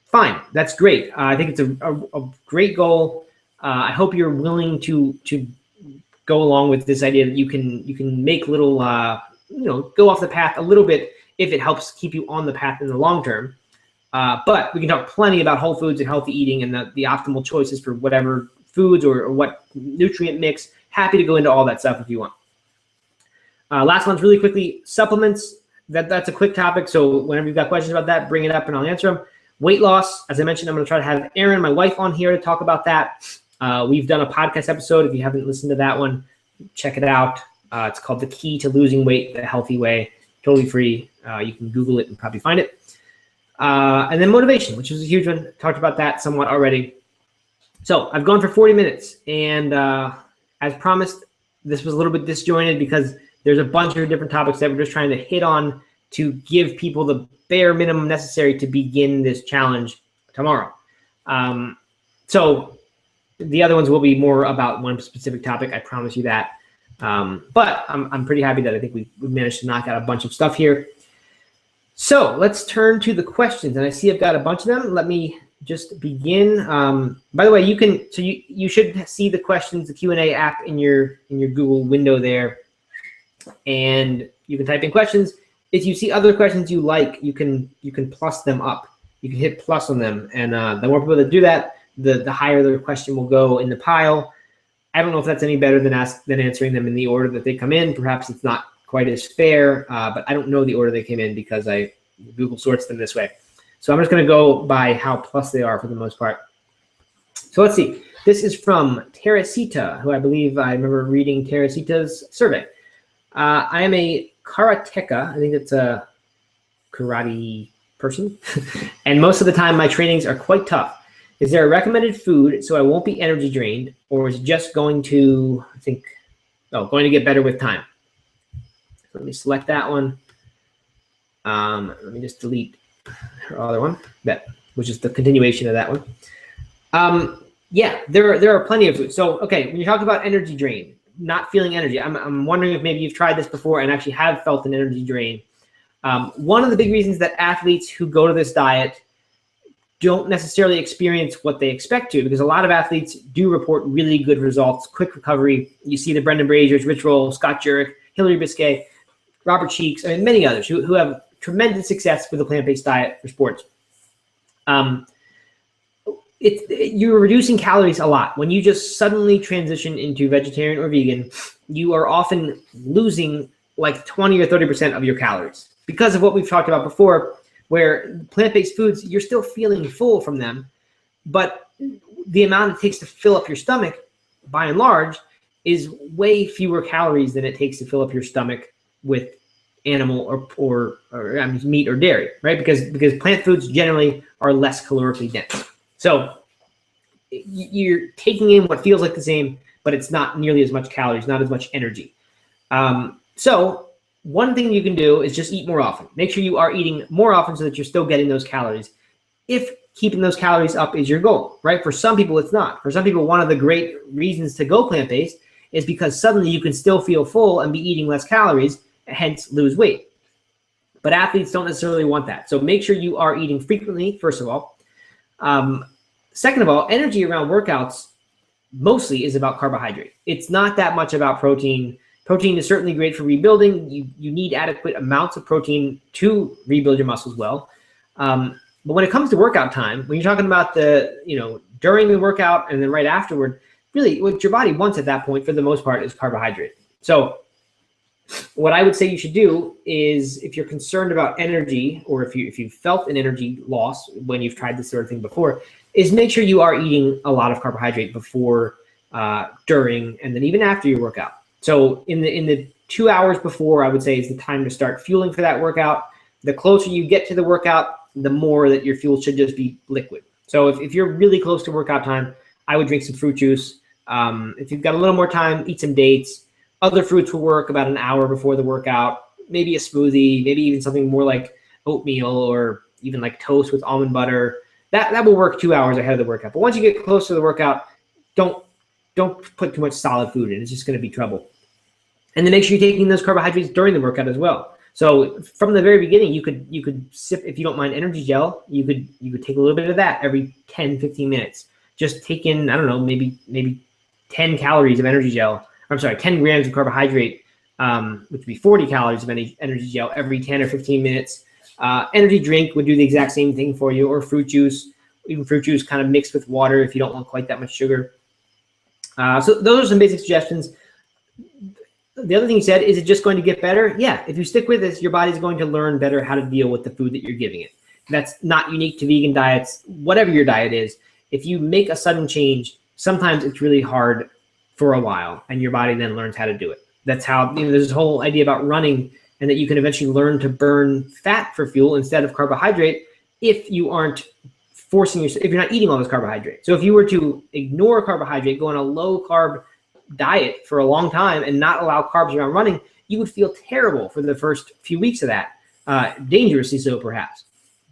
Fine, that's great. I think it's a great goal. I hope you're willing to go along with this idea that you can make little, go off the path a little bit if it helps keep you on the path in the long term. But we can talk plenty about whole foods and healthy eating and the optimal choices for whatever foods or what nutrient mix. Happy to go into all that stuff if you want. Last one's really quickly, supplements. That's a quick topic, so whenever you've got questions about that, bring it up and I'll answer them. Weight loss, as I mentioned, I'm going to try to have Erin, my wife, on here to talk about that. We've done a podcast episode. If you haven't listened to that one, check it out. It's called The Key to Losing Weight the Healthy Way. Totally free. You can Google it and probably find it. And then motivation, which is a huge one. Talked about that somewhat already. So I've gone for 40 minutes. And as promised, this was a little bit disjointed because there's a bunch of different topics that we're just trying to hit on to give people the bare minimum necessary to begin this challenge tomorrow. So the other ones will be more about one specific topic. I promise you that. But I'm pretty happy that I think we managed to knock out a bunch of stuff here. So let's turn to the questions. And I see I've got a bunch of them. Let me just begin. By the way, you should see the questions, the Q&A app in your Google window there. And you can type in questions. If you see other questions you like, you can plus them up. You can hit plus on them. And the more people that do that, the higher the question will go in the pile. I don't know if that's any better than answering them in the order that they come in. Perhaps it's not quite as fair, but I don't know the order they came in because Google sorts them this way. So I'm just going to go by how plus they are for the most part. So let's see. This is from Teresita, who I believe I remember reading Teresita's survey. I am a karateka. I think it's a karate person. And most of the time my trainings are quite tough. Is there a recommended food so I won't be energy drained, or is it just going to, going to get better with time? Let me select that one. Let me just delete her other one, which is the continuation of that one. Yeah, there are plenty of foods. So, okay, when you talk about energy drain, not feeling energy, I'm wondering if maybe you've tried this before and actually have felt an energy drain. One of the big reasons that athletes who go to this diet don't necessarily experience what they expect to, because a lot of athletes do report really good results, quick recovery. You see the Brendan Braziers, Rich Roll, Scott Jurek, Hillary Biscay, Robert Cheeks, many others who have tremendous success with a plant-based diet for sports. You're reducing calories a lot. When you just suddenly transition into vegetarian or vegan, you are often losing like 20 or 30% of your calories because of what we've talked about before, where plant-based foods, you're still feeling full from them, but the amount it takes to fill up your stomach, by and large, is way fewer calories than it takes to fill up your stomach with animal or meat or dairy, right? Because plant foods generally are less calorically dense. So you're taking in what feels like the same, but it's not nearly as much calories, not as much energy. So one thing you can do is just eat more often. Make sure you are eating more often so that you're still getting those calories. If keeping those calories up is your goal, right? For some people, it's not. For some people, one of the great reasons to go plant-based is because suddenly you can still feel full and be eating less calories, hence lose weight. But athletes don't necessarily want that. So make sure you are eating frequently, first of all. Second of all, energy around workouts mostly is about carbohydrate. It's not that much about protein. Protein is certainly great for rebuilding. You need adequate amounts of protein to rebuild your muscles well. But when it comes to workout time, when you're talking about during the workout and then right afterward, really what your body wants at that point for the most part is carbohydrate. So what I would say you should do is, if you're concerned about energy, or if you felt an energy loss when you've tried this sort of thing before, is make sure you are eating a lot of carbohydrate before, during, and then even after your workout. So in the 2 hours before, I would say, is the time to start fueling for that workout. The closer you get to the workout, the more that your fuel should just be liquid. So if you're really close to workout time, I would drink some fruit juice. If you've got a little more time, eat some dates. Other fruits will work about an hour before the workout, maybe a smoothie, maybe even something more like oatmeal, or even like toast with almond butter. That will work 2 hours ahead of the workout. But once you get close to the workout, don't put too much solid food in. It's just going to be trouble. And then make sure you're taking those carbohydrates during the workout as well. So from the very beginning, you could sip, if you don't mind energy gel, you could take a little bit of that every 10, 15 minutes. Just take in, I don't know, maybe 10 calories of energy gel. I'm sorry, 10 grams of carbohydrate, which would be 40 calories of energy gel every 10 or 15 minutes. Energy drink would do the exact same thing for you, or fruit juice, even fruit juice kind of mixed with water if you don't want quite that much sugar. So those are some basic suggestions. The other thing you said, is it just going to get better? Yeah, if you stick with this, your body's going to learn better how to deal with the food that you're giving it. That's not unique to vegan diets, whatever your diet is. If you make a sudden change, sometimes it's really hard for a while, and your body then learns how to do it. That's how, there's this whole idea about running, and that you can eventually learn to burn fat for fuel instead of carbohydrate if you aren't forcing yourself, if you're not eating all this carbohydrate. So if you were to ignore carbohydrate, go on a low carb diet for a long time and not allow carbs around running, you would feel terrible for the first few weeks of that, dangerously so perhaps.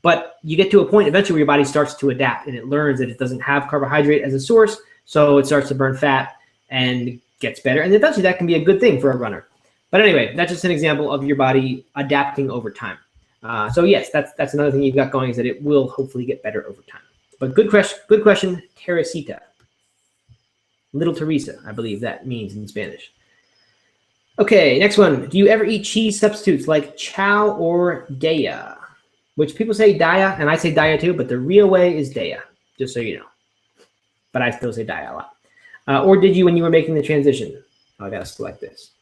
But you get to a point eventually where your body starts to adapt, and it learns that it doesn't have carbohydrate as a source, so it starts to burn fat and gets better. And eventually that can be a good thing for a runner. But anyway, that's just an example of your body adapting over time. So yes, that's another thing you've got going, is that it will hopefully get better over time. But good question, Teresita. Little Teresa, I believe that means in Spanish. Okay, next one. Do you ever eat cheese substitutes like chow or daya? Which people say daya, and I say daya too, but the real way is daya, just so you know. But I still say daya a lot. Or did you when you were making the transition? Oh, I gotta select this.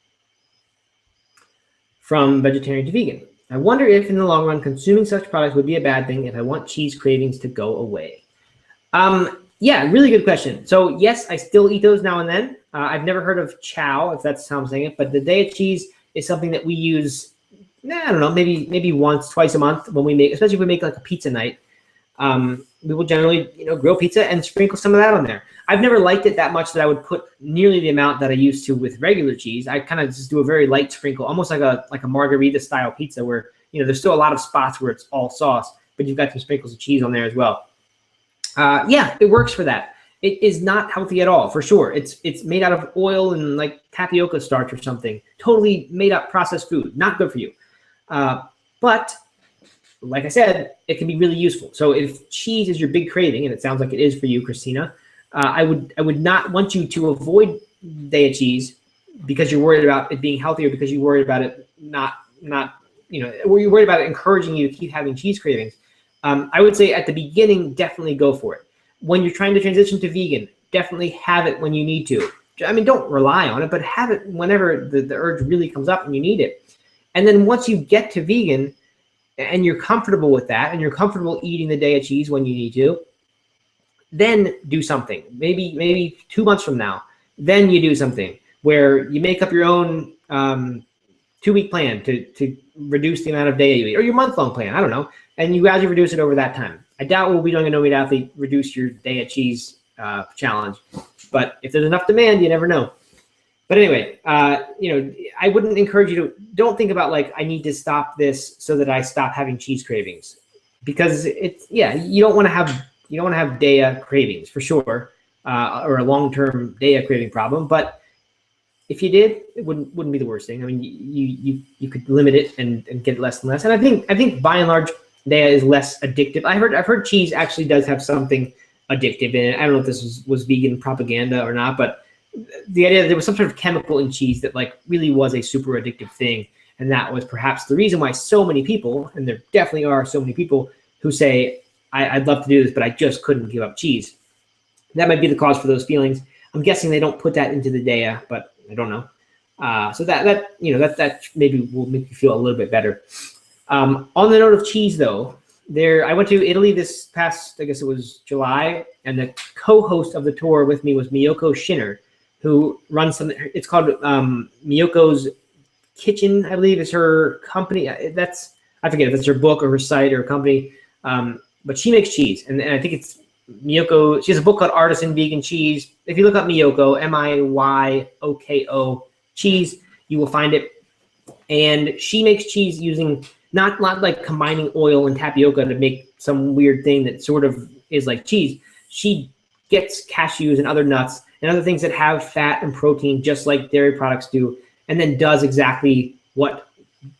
From vegetarian to vegan. I wonder if in the long run, consuming such products would be a bad thing if I want cheese cravings to go away. Yeah, really good question. So yes, I still eat those now and then. I've never heard of chow, if that's how I'm saying it, but the daya cheese is something that we use, I don't know, maybe once, twice a month when we make, especially if we make like a pizza night. We will generally, grill pizza and sprinkle some of that on there. I've never liked it that much that I would put nearly the amount that I used to with regular cheese. I kind of just do a very light sprinkle, almost like a margarita style pizza where, there's still a lot of spots where it's all sauce, but you've got some sprinkles of cheese on there as well. Yeah, it works for that. It is not healthy at all, for sure. It's made out of oil and like tapioca starch or something. Totally made up processed food. Not good for you. But like I said, it can be really useful. So if cheese is your big craving, and it sounds like it is for you, Christina, I would not want you to avoid daya cheese because you're worried about it being healthy, or because you're worried about it not were you worried about it encouraging you to keep having cheese cravings? I would say at the beginning, definitely go for it. When you're trying to transition to vegan, definitely have it when you need to. I mean, don't rely on it, but have it whenever the urge really comes up and you need it. And then once you get to vegan and you're comfortable with that and you're comfortable eating the day of cheese when you need to, then do something. Maybe 2 months from now, then you do something where you make up your own 2-week plan to reduce the amount of day you eat, or your month-long plan, I don't know, and you gradually reduce it over that time. I doubt we'll be doing a No Meat Athlete reduce your day of cheese challenge, but if there's enough demand, you never know. But anyway, I wouldn't encourage you to, don't think about like, I need to stop this so that I stop having cheese cravings, because you don't want to have day cravings for sure, or a long-term day craving problem. But if you did, it wouldn't be the worst thing. I mean, you could limit it and get less and less. And I think by and large, day is less addictive. I've heard cheese actually does have something addictive in it. I don't know if this was vegan propaganda or not, but the idea that there was some sort of chemical in cheese that like really was a super addictive thing. And that was perhaps the reason why so many people, and there definitely are so many people who say, I'd love to do this, but I just couldn't give up cheese. That might be the cause for those feelings. I'm guessing they don't put that into the DEA, but I don't know. So that maybe will make you feel a little bit better. On the note of cheese, though, I went to Italy this past, I guess it was July, and the co-host of the tour with me was Miyoko Shinner, who runs something. It's called Miyoko's Kitchen, I believe, is her company. I forget if it's her book or her site or company, but she makes cheese, and I think it's Miyoko. She has a book called Artisan Vegan Cheese. If you look up Miyoko, Miyoko cheese, you will find it. And she makes cheese using not like combining oil and tapioca to make some weird thing that sort of is like cheese. She gets cashews and other nuts and other things that have fat and protein, just like dairy products do, and then does exactly what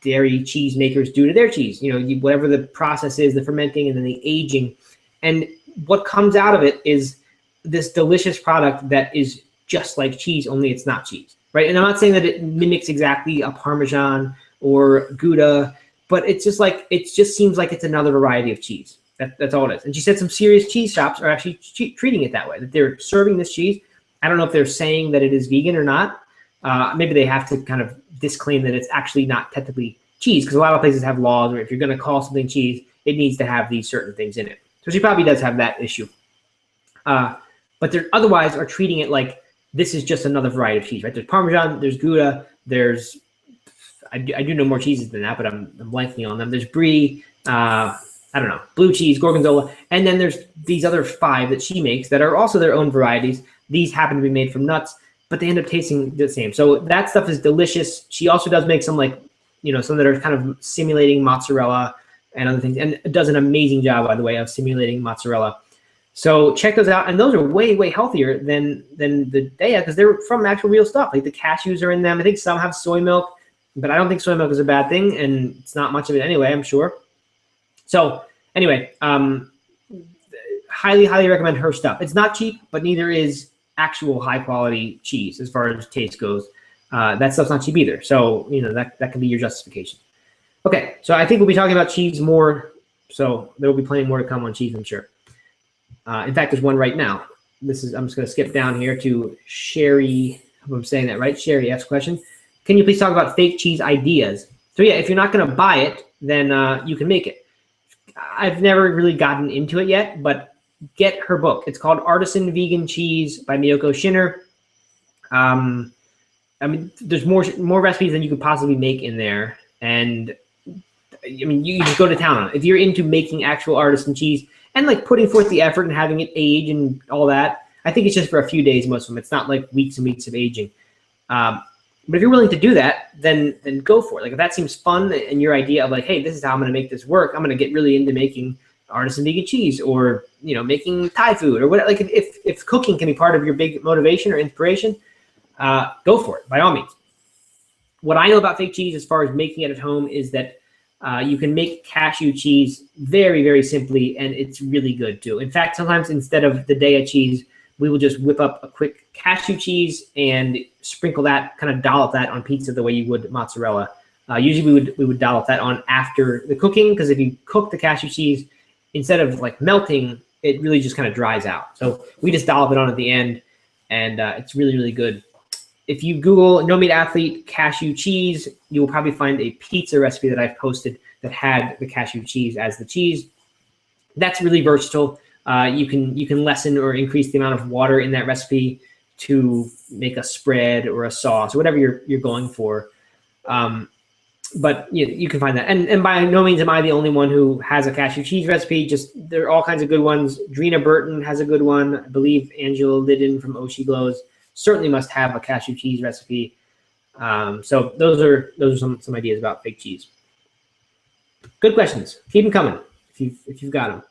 dairy cheese makers do to their cheese. Whatever the process is, the fermenting and then the aging. And what comes out of it is this delicious product that is just like cheese, only it's not cheese, right? And I'm not saying that it mimics exactly a Parmesan or Gouda, but it just seems like it's another variety of cheese. That's all it is. And she said some serious cheese shops are actually treating it that way, that they're serving this cheese. I don't know if they're saying that it is vegan or not. Maybe they have to kind of disclaim that it's actually not technically cheese, because a lot of places have laws where if you're going to call something cheese, it needs to have these certain things in it. So she probably does have that issue. But they otherwise are treating it like this is just another variety of cheese, right? There's Parmesan, there's Gouda, there's, I do know more cheeses than that, but I'm blanking on them. There's Brie, I don't know, blue cheese, Gorgonzola, and then there's these other 5 that she makes that are also their own varieties. These happen to be made from nuts, but they end up tasting the same. So that stuff is delicious. She also does make some some that are kind of simulating mozzarella and other things, and does an amazing job, by the way, of simulating mozzarella. So check those out, and those are way, way healthier than the Daya, because they're from actual real stuff. Like the cashews are in them. I think some have soy milk, but I don't think soy milk is a bad thing, and it's not much of it anyway, I'm sure. So anyway, highly, highly recommend her stuff. It's not cheap, but neither is actual high quality cheese as far as taste goes. That stuff's not cheap either. So, that can be your justification. Okay, so I think we'll be talking about cheese more. So there will be plenty more to come on cheese, I'm sure. In fact, there's one right now. I'm just going to skip down here to Sherry. I hope I'm saying that right. Sherry asks a question. Can you please talk about fake cheese ideas? So yeah, if you're not going to buy it, then you can make it. I've never really gotten into it yet, but get her book. It's called Artisan Vegan Cheese by Miyoko Shinner. I mean, there's more recipes than you could possibly make in there. And I mean, you just go to town on it. If you're into making actual artisan cheese and like putting forth the effort and having it age and all that, I think it's just for a few days, most of them. It's not like weeks and weeks of aging. But if you're willing to do that, then go for it. Like if that seems fun and your idea of like, hey, this is how I'm going to make this work. I'm going to get really into making artisan vegan cheese, or making Thai food, or whatever. Like if cooking can be part of your big motivation or inspiration, go for it by all means. What I know about fake cheese as far as making it at home is that you can make cashew cheese very, very simply, and it's really good too. In fact, sometimes instead of the Daya cheese, we will just whip up a quick cashew cheese and sprinkle that, kind of dollop that on pizza the way you would mozzarella. Usually we would dollop that on after the cooking, because if you cook the cashew cheese, instead of like melting, it really just kind of dries out. So we just dollop it on at the end, and it's really, really good. If you Google No Meat Athlete cashew cheese, you will probably find a pizza recipe that I've posted that had the cashew cheese as the cheese. That's really versatile. You can lessen or increase the amount of water in that recipe to make a spread or a sauce or whatever you're going for. But you can find that. And by no means am I the only one who has a cashew cheese recipe. Just there are all kinds of good ones. Drina Burton has a good one. I believe Angela Liddon from Oshi Glows certainly must have a cashew cheese recipe. So those are some ideas about fake cheese. Good questions. Keep them coming if you've got them.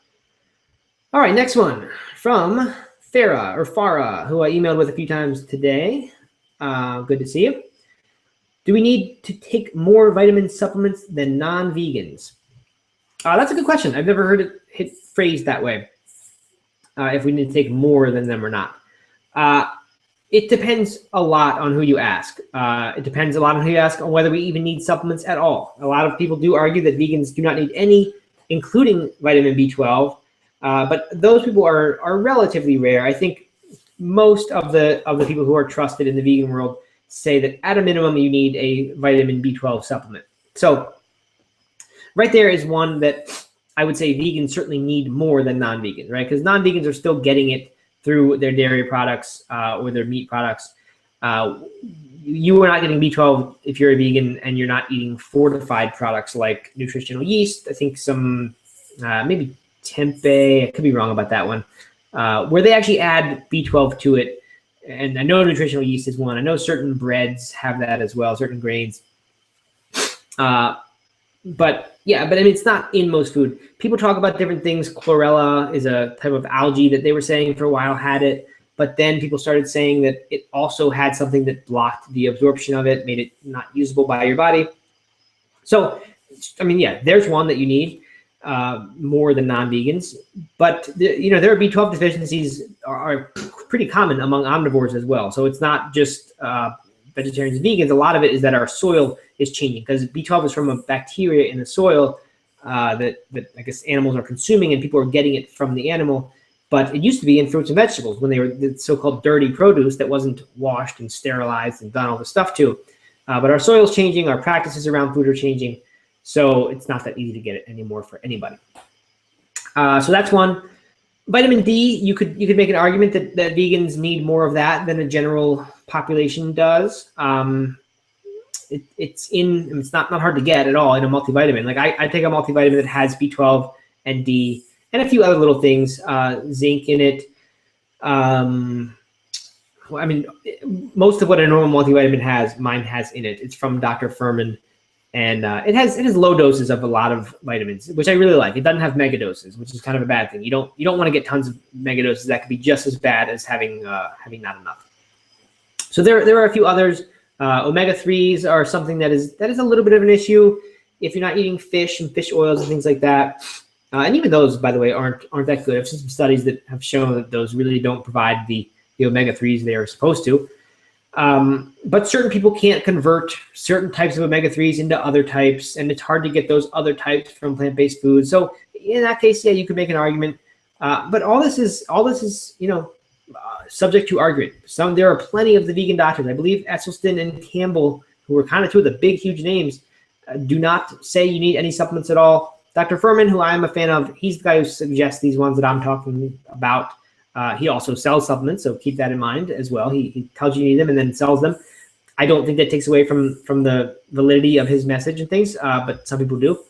All right, next one from Farah, who I emailed with a few times today. Good to see you. Do we need to take more vitamin supplements than non-vegans? That's a good question. I've never heard it phrased that way. If we need to take more than them or not. It depends a lot on who you ask. It depends a lot on who you ask on whether we even need supplements at all. A lot of people do argue that vegans do not need any, including vitamin B12. But those people are relatively rare. I think most of the people who are trusted in the vegan world say that at a minimum you need a vitamin B12 supplement. So right there is one that I would say vegans certainly need more than non-vegans, right? Because non-vegans are still getting it through their dairy products or their meat products. You are not getting B12 if you're a vegan and you're not eating fortified products like nutritional yeast. I think some maybe tempeh, I could be wrong about that one, where they actually add B12 to it. And I know nutritional yeast is one. I know certain breads have that as well, certain grains. But I mean, it's not in most food. People talk about different things. Chlorella is a type of algae that they were saying for a while had it. But then people started saying that it also had something that blocked the absorption of it, made it not usable by your body. So, I mean, yeah, there's one that you need more than non-vegans. But, there are B12 deficiencies are pretty common among omnivores as well. So it's not just vegetarians and vegans. A lot of it is that our soil is changing, because B12 is from a bacteria in the soil that I guess animals are consuming, and people are getting it from the animal. But it used to be in fruits and vegetables when they were the so-called dirty produce that wasn't washed and sterilized and done all the stuff to. But our soil is changing. Our practices around food are changing. So it's not that easy to get it anymore for anybody. So that's one. Vitamin D, you could make an argument that vegans need more of that than a general population does. It's not hard to get at all in a multivitamin. Like I take a multivitamin that has B12 and D and a few other little things, zinc in it. I mean, most of what a normal multivitamin has, mine has in it. It's from Dr. Furman. And it has low doses of a lot of vitamins, which I really like. It doesn't have mega doses, which is kind of a bad thing. You don't want to get tons of mega doses. That could be just as bad as having not enough. So there are a few others. Omega-3s are something that is a little bit of an issue if you're not eating fish and fish oils and things like that. And even those, by the way, aren't that good. I've seen some studies that have shown that those really don't provide the omega-3s they are supposed to. But certain people can't convert certain types of omega-3s into other types, and it's hard to get those other types from plant-based foods. So in that case, yeah, you could make an argument. But all this is subject to argument. There are plenty of the vegan doctors. I believe Esselstyn and Campbell, who are kind of two of the big, huge names, do not say you need any supplements at all. Dr. Furman, who I am a fan of, he's the guy who suggests these ones that I'm talking about. He also sells supplements, so keep that in mind as well. He tells you need them and then sells them. I don't think that takes away from the validity of his message and things, but some people do.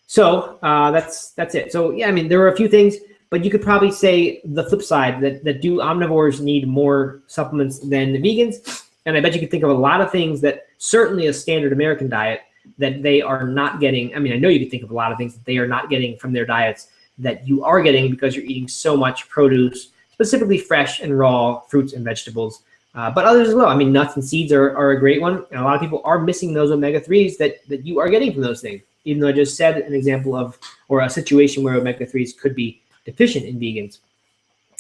So that's it. So yeah, I mean, there are a few things, but you could probably say the flip side that do omnivores need more supplements than the vegans? And I bet you could think of a lot of things that certainly a standard American diet that they are not getting. I mean, I know you could think of a lot of things that they are not getting from their diets that you are getting because you're eating so much produce, specifically fresh and raw fruits and vegetables, but others as well. I mean, nuts and seeds are a great one. And a lot of people are missing those omega-3s that you are getting from those things, even though I just said an example of, or a situation where omega-3s could be deficient in vegans.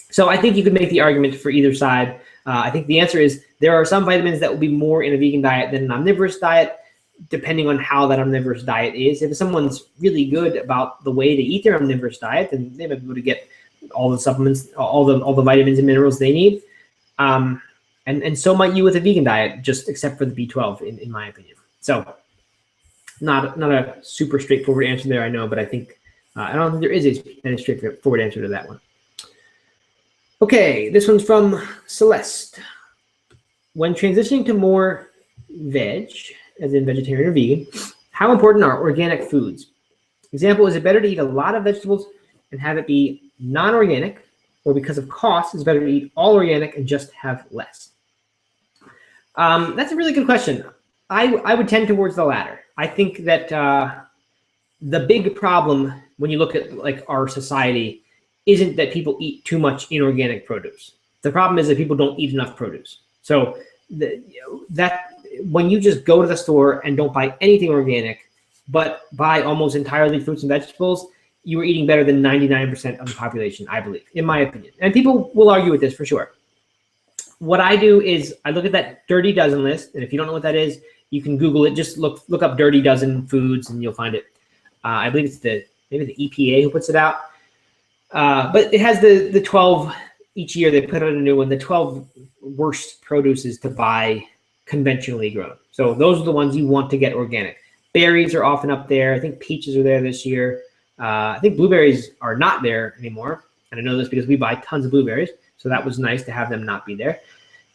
So I think you could make the argument for either side. I think the answer is there are some vitamins that will be more in a vegan diet than an omnivorous diet. depending on how that omnivorous diet is. If someone's really good about the way to eat their omnivorous diet, then they might be able to get all the supplements, all the vitamins and minerals they need. And so might you with a vegan diet, just except for the B12, in my opinion. So not a super straightforward answer there, I know, but I think I don't think there is a straightforward answer to that one. Okay, this one's from Celeste. When transitioning to more veg, as in vegetarian or vegan, how important are organic foods? Example, is it better to eat a lot of vegetables and have it be non-organic, or because of cost, it's better to eat all organic and just have less? That's a really good question. I would tend towards the latter. I think that the big problem when you look at like our society isn't that people eat too much inorganic produce. The problem is that people don't eat enough produce. So that when you just go to the store and don't buy anything organic, but buy almost entirely fruits and vegetables, you are eating better than 99% of the population, I believe, in my opinion. And people will argue with this for sure. What I do is I look at that Dirty Dozen list, and if you don't know what that is, you can Google it. Just look up Dirty Dozen foods, and you'll find it. I believe it's maybe the EPA who puts it out. But it has the 12, each year they put out a new one, the 12 worst produces to buy conventionally grown. So those are the ones you want to get organic. Berries are often up there. I think peaches are there this year. I think blueberries are not there anymore. And I know this because we buy tons of blueberries. So that was nice to have them not be there.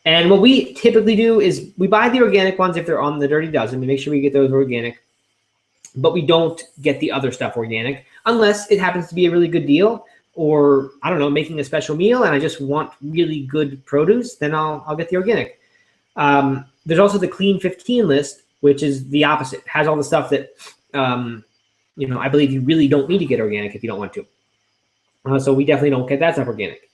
And what we typically do is we buy the organic ones if they're on the Dirty Dozen. We make sure we get those organic. But we don't get the other stuff organic unless it happens to be a really good deal, or I don't know, making a special meal and I just want really good produce, then I'll get the organic. There's also the Clean 15 list, which is the opposite. It has all the stuff that I believe you really don't need to get organic if you don't want to. So we definitely don't get that stuff organic.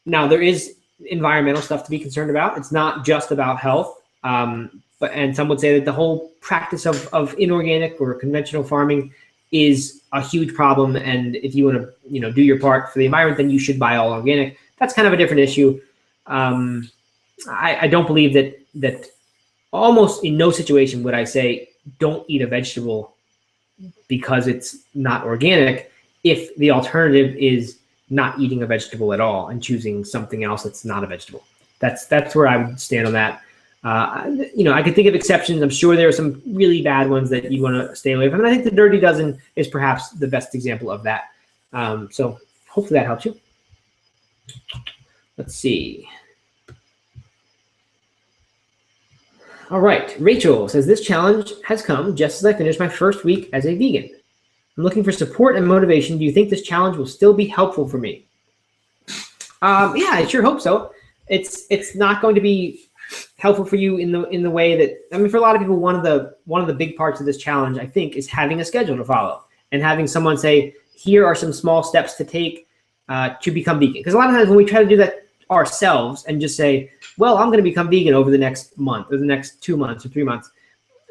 Now there is environmental stuff to be concerned about. It's not just about health. And some would say that the whole practice of inorganic or conventional farming is a huge problem. And if you want to, do your part for the environment, then you should buy all organic. That's kind of a different issue. I don't believe that almost in no situation would I say don't eat a vegetable because it's not organic, if the alternative is not eating a vegetable at all and choosing something else that's not a vegetable. That's where I would stand on that. I could think of exceptions. I'm sure there are some really bad ones that you want to stay away from. And I think the Dirty Dozen is perhaps the best example of that. So hopefully that helps you. Let's see. All right. Rachel says, this challenge has come just as I finished my first week as a vegan. I'm looking for support and motivation. Do you think this challenge will still be helpful for me? Yeah, I sure hope so. It's not going to be helpful for you in the way that, for a lot of people, one of the big parts of this challenge, I think, is having a schedule to follow and having someone say, here are some small steps to take to become vegan. Because a lot of times when we try to do that ourselves and just say, well, I'm going to become vegan over the next month or the next 2 months or 3 months,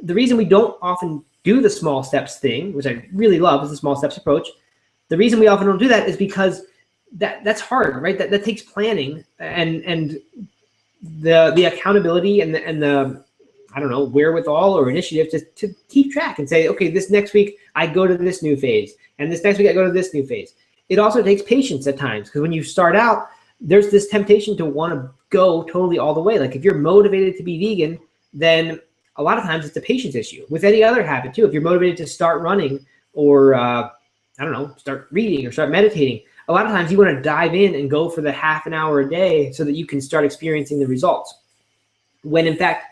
the reason we don't often do the small steps thing, which I really love, is the small steps approach. The reason we often don't do that is because that's hard, right? That takes planning and the accountability and the I don't know, wherewithal or initiative to keep track and say, okay, this next week I go to this new phase, and this next week I go to this new phase. It also takes patience at times, because when you start out, there's this temptation to want to go totally all the way. Like if you're motivated to be vegan, then a lot of times it's a patience issue. With any other habit too, if you're motivated to start running or start reading or start meditating, a lot of times you want to dive in and go for the half an hour a day so that you can start experiencing the results. When in fact,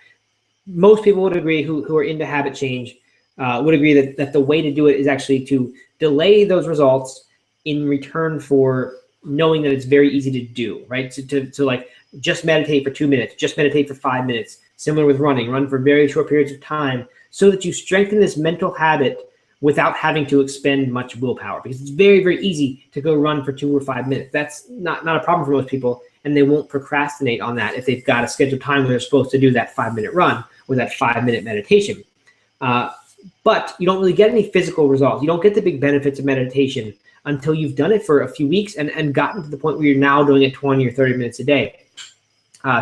most people would agree who are into habit change would agree that the way to do it is actually to delay those results in return for knowing that it's very easy to do, right? To like just meditate for 2 minutes, just meditate for 5 minutes, similar with running, run for very short periods of time, so that you strengthen this mental habit without having to expend much willpower, because it's very, very easy to go run for 2 or 5 minutes. That's not a problem for most people, and they won't procrastinate on that if they've got a scheduled time where they're supposed to do that 5-minute run or that 5-minute meditation. But you don't really get any physical results. You don't get the big benefits of meditation until you've done it for a few weeks and gotten to the point where you're now doing it 20 or 30 minutes a day.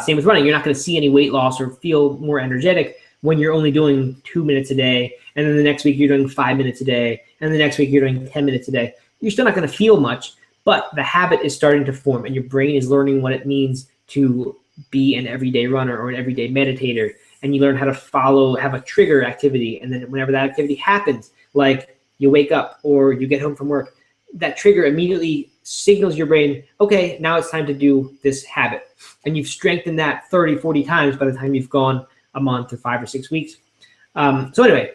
Same with running. You're not going to see any weight loss or feel more energetic when you're only doing 2 minutes a day, and then the next week you're doing 5 minutes a day, and the next week you're doing 10 minutes a day. You're still not going to feel much, but the habit is starting to form, and your brain is learning what it means to be an everyday runner or an everyday meditator. And you learn how to follow, have a trigger activity. And then whenever that activity happens, like you wake up or you get home from work, that trigger immediately signals your brain, okay, now it's time to do this habit. And you've strengthened that 30, 40 times by the time you've gone a month or 5 or 6 weeks. So anyway,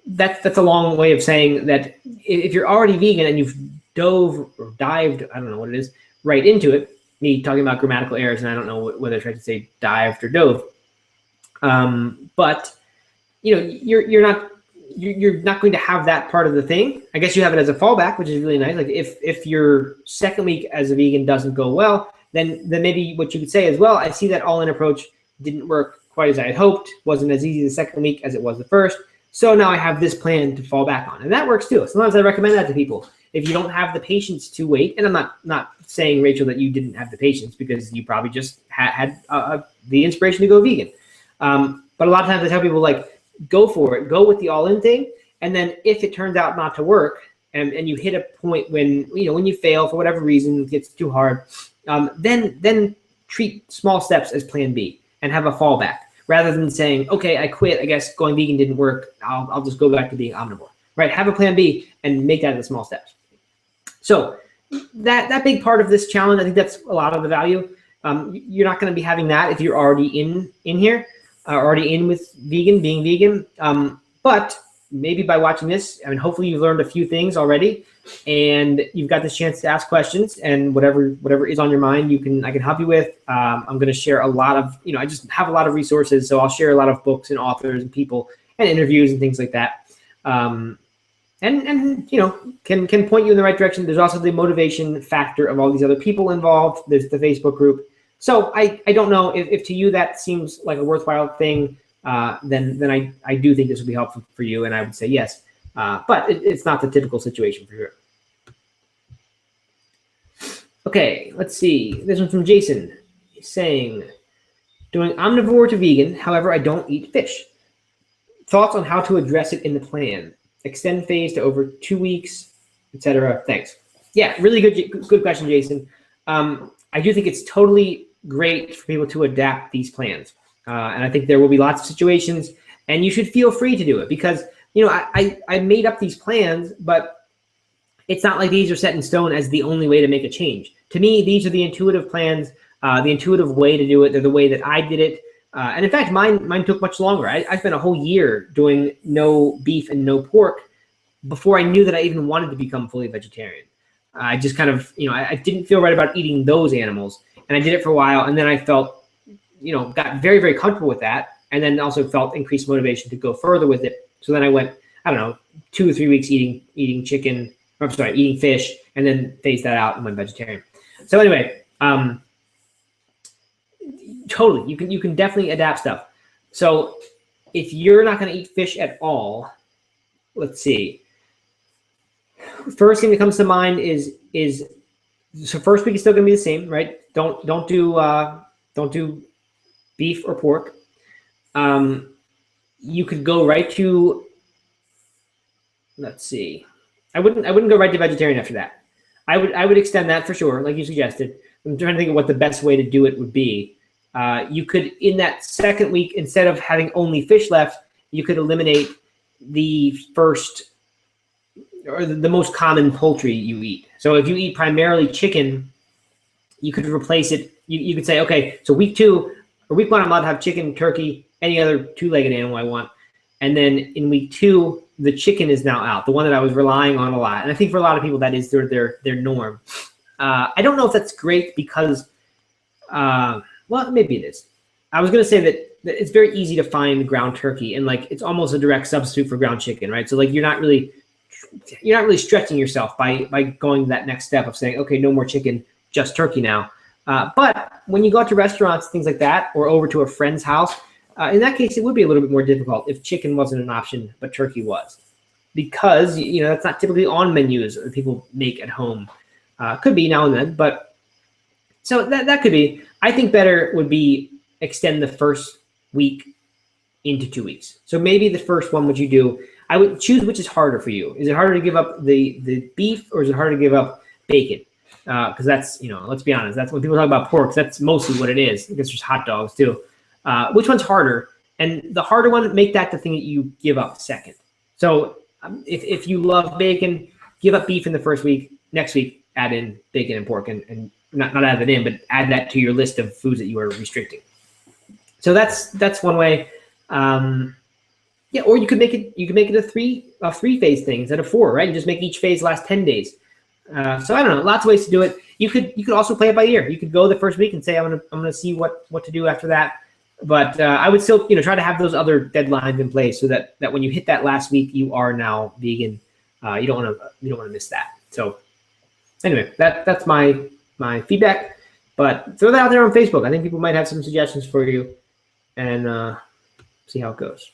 that's a long way of saying that if you're already vegan and you've dove or dived, I don't know what it is, right into it, me talking about grammatical errors, and I don't know whether I tried to say dived or dove. But you know, you're not going to have that part of the thing. I guess you have it as a fallback, which is really nice. Like if your second week as a vegan doesn't go well, then maybe what you could say is, well, I see that all-in approach didn't work quite as I had hoped, wasn't as easy the second week as it was the first. So now I have this plan to fall back on, and that works too. Sometimes I recommend that to people. If you don't have the patience to wait, and I'm not saying, Rachel, that you didn't have the patience, because you probably just had the inspiration to go vegan. But a lot of times I tell people, like, go for it, go with the all-in thing. And then if it turns out not to work, and you hit a point when you fail for whatever reason, it gets too hard, then treat small steps as plan B and have a fallback, rather than saying, okay, I quit, I guess going vegan didn't work, I'll just go back to being omnivore, right? Have a plan B and make that into small steps. So that big part of this challenge, I think that's a lot of the value. You're not going to be having that if you're already in here, already in with being vegan. But maybe by watching this, I mean, hopefully you've learned a few things already, and you've got this chance to ask questions, and whatever is on your mind, I can help you with. I'm going to share a lot of, I just have a lot of resources, so I'll share a lot of books and authors and people and interviews and things like that. And can point you in the right direction. There's also the motivation factor of all these other people involved. There's the Facebook group. So I don't know if to you that seems like a worthwhile thing. Then I do think this would be helpful for you, and I would say yes. But it's not the typical situation for you. Okay, let's see. This one's from Jason. He's saying, doing omnivore to vegan, however, I don't eat fish. Thoughts on how to address it in the plan? Extend phase to over 2 weeks, etc. Thanks. Yeah, really good question, Jason. I do think it's totally great for people to adapt these plans. And I think there will be lots of situations, and you should feel free to do it, because, I made up these plans, but it's not like these are set in stone as the only way to make a change. To me, these are the intuitive plans, the intuitive way to do it. They're the way that I did it. And in fact, mine took much longer. I spent a whole year doing no beef and no pork before I knew that I even wanted to become fully vegetarian. I just kind of, I didn't feel right about eating those animals, and I did it for a while, and then I felt, got very, very comfortable with that, and then also felt increased motivation to go further with it. So then I went, I don't know, 2 or 3 weeks eating chicken, eating fish, and then phased that out and went vegetarian. So anyway, totally, you can definitely adapt stuff. So if you're not going to eat fish at all, let's see. First thing that comes to mind is so first week is still going to be the same, right? Don't do beef or pork. You could go right to, let's see. I wouldn't go right to vegetarian after that. I would extend that for sure, like you suggested. I'm trying to think of what the best way to do it would be. You could, in that second week, instead of having only fish left, you could eliminate the first or the most common poultry you eat. So if you eat primarily chicken, you could replace it. You could say, okay, so week 2 or week 1, I'm allowed to have chicken, turkey, any other 2-legged animal I want. And then in week 2, the chicken is now out, the one that I was relying on a lot. And I think for a lot of people, that is their norm. I don't know if that's great because, well, maybe it is. I was going to say that it's very easy to find ground turkey, and like it's almost a direct substitute for ground chicken, right? So like you're not really stretching yourself by going that next step of saying, okay, no more chicken, just turkey now. But when you go out to restaurants, things like that, or over to a friend's house, in that case, it would be a little bit more difficult if chicken wasn't an option, but turkey was, because that's not typically on menus that people make at home. Could be now and then, but so that could be. I think better would be extend the first week into 2 weeks. So maybe the first one, what you do, I would choose which is harder for you. Is it harder to give up the beef, or is it harder to give up bacon? Because that's, let's be honest, that's when people talk about pork, that's mostly what it is. I guess there's hot dogs too. Which one's harder? And the harder one, make that the thing that you give up second. So if you love bacon, give up beef in the first week. Next week, add in bacon and pork, and not add that in, but add that to your list of foods that you are restricting. So that's one way. Yeah, or you could make it a three phase thing instead of 4, right? And just make each phase last 10 days. So I don't know, lots of ways to do it. You could also play it by ear. You could go the first week and say I'm gonna see what to do after that. But I would still try to have those other deadlines in place so that when you hit that last week, you are now vegan. You don't want to miss that. So anyway, that's my feedback. But throw that out there on Facebook. I think people might have some suggestions for you, and see how it goes.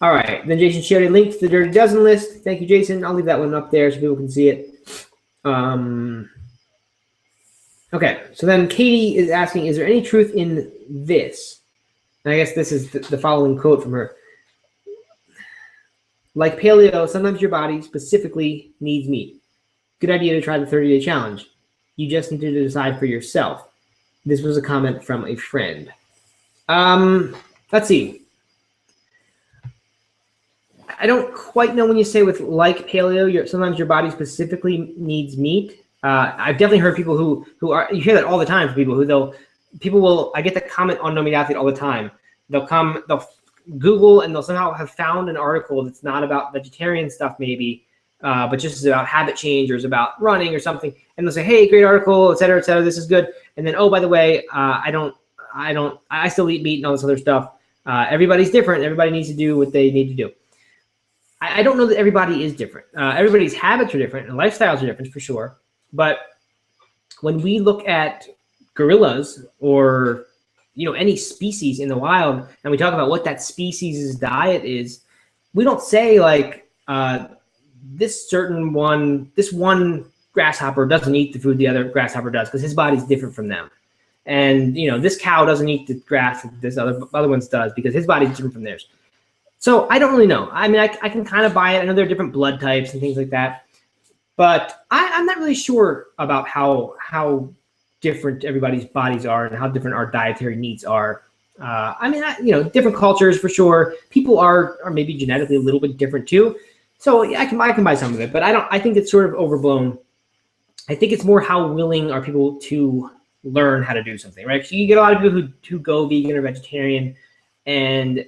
All right, then Jason shared a link to the Dirty Dozen list. Thank you, Jason. I'll leave that one up there so people can see it. Okay, so then Katie is asking, is there any truth in this? And I guess this is the following quote from her. Like paleo, sometimes your body specifically needs meat. Good idea to try the 30-day challenge. You just need to decide for yourself. This was a comment from a friend. Let's see. I don't quite know when you say with like paleo, sometimes your body specifically needs meat. I've definitely heard people who are, you hear that all the time from people I get the comment on No Meat Athlete all the time. They'll Google and they'll somehow have found an article that's not about vegetarian stuff maybe, but just is about habit change or is about running or something. And they'll say, hey, great article, et cetera, this is good. And then, oh, by the way, I still eat meat and all this other stuff. Everybody's different. Everybody needs to do what they need to do. I don't know that everybody is different. Everybody's habits are different and lifestyles are different for sure. But when we look at gorillas or any species in the wild, and we talk about what that species' diet is, we don't say like this one grasshopper doesn't eat the food the other grasshopper does because his body's different from them. And this cow doesn't eat the grass that this other one's does because his body's different from theirs. So I don't really know. I mean, I can kind of buy it. I know there are different blood types and things like that, but I'm not really sure about how different everybody's bodies are and how different our dietary needs are. I mean, different cultures for sure. People are maybe genetically a little bit different too. So yeah, I can buy some of it, but I think it's sort of overblown. I think it's more how willing are people to learn how to do something, right? So you get a lot of people who go vegan or vegetarian, and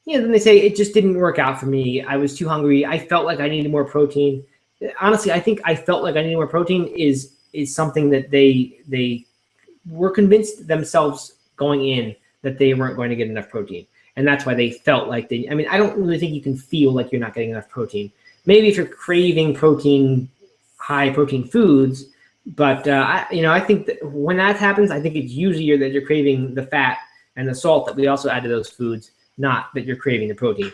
then they say, it just didn't work out for me. I was too hungry. I felt like I needed more protein. Honestly, I think I felt like I needed more protein is something that they were convinced themselves going in that they weren't going to get enough protein. And that's why they felt like I don't really think you can feel like you're not getting enough protein. Maybe if you're craving high protein foods, but I think that when that happens, I think it's usually that you're craving the fat and the salt that we also add to those foods, not that you're craving the protein.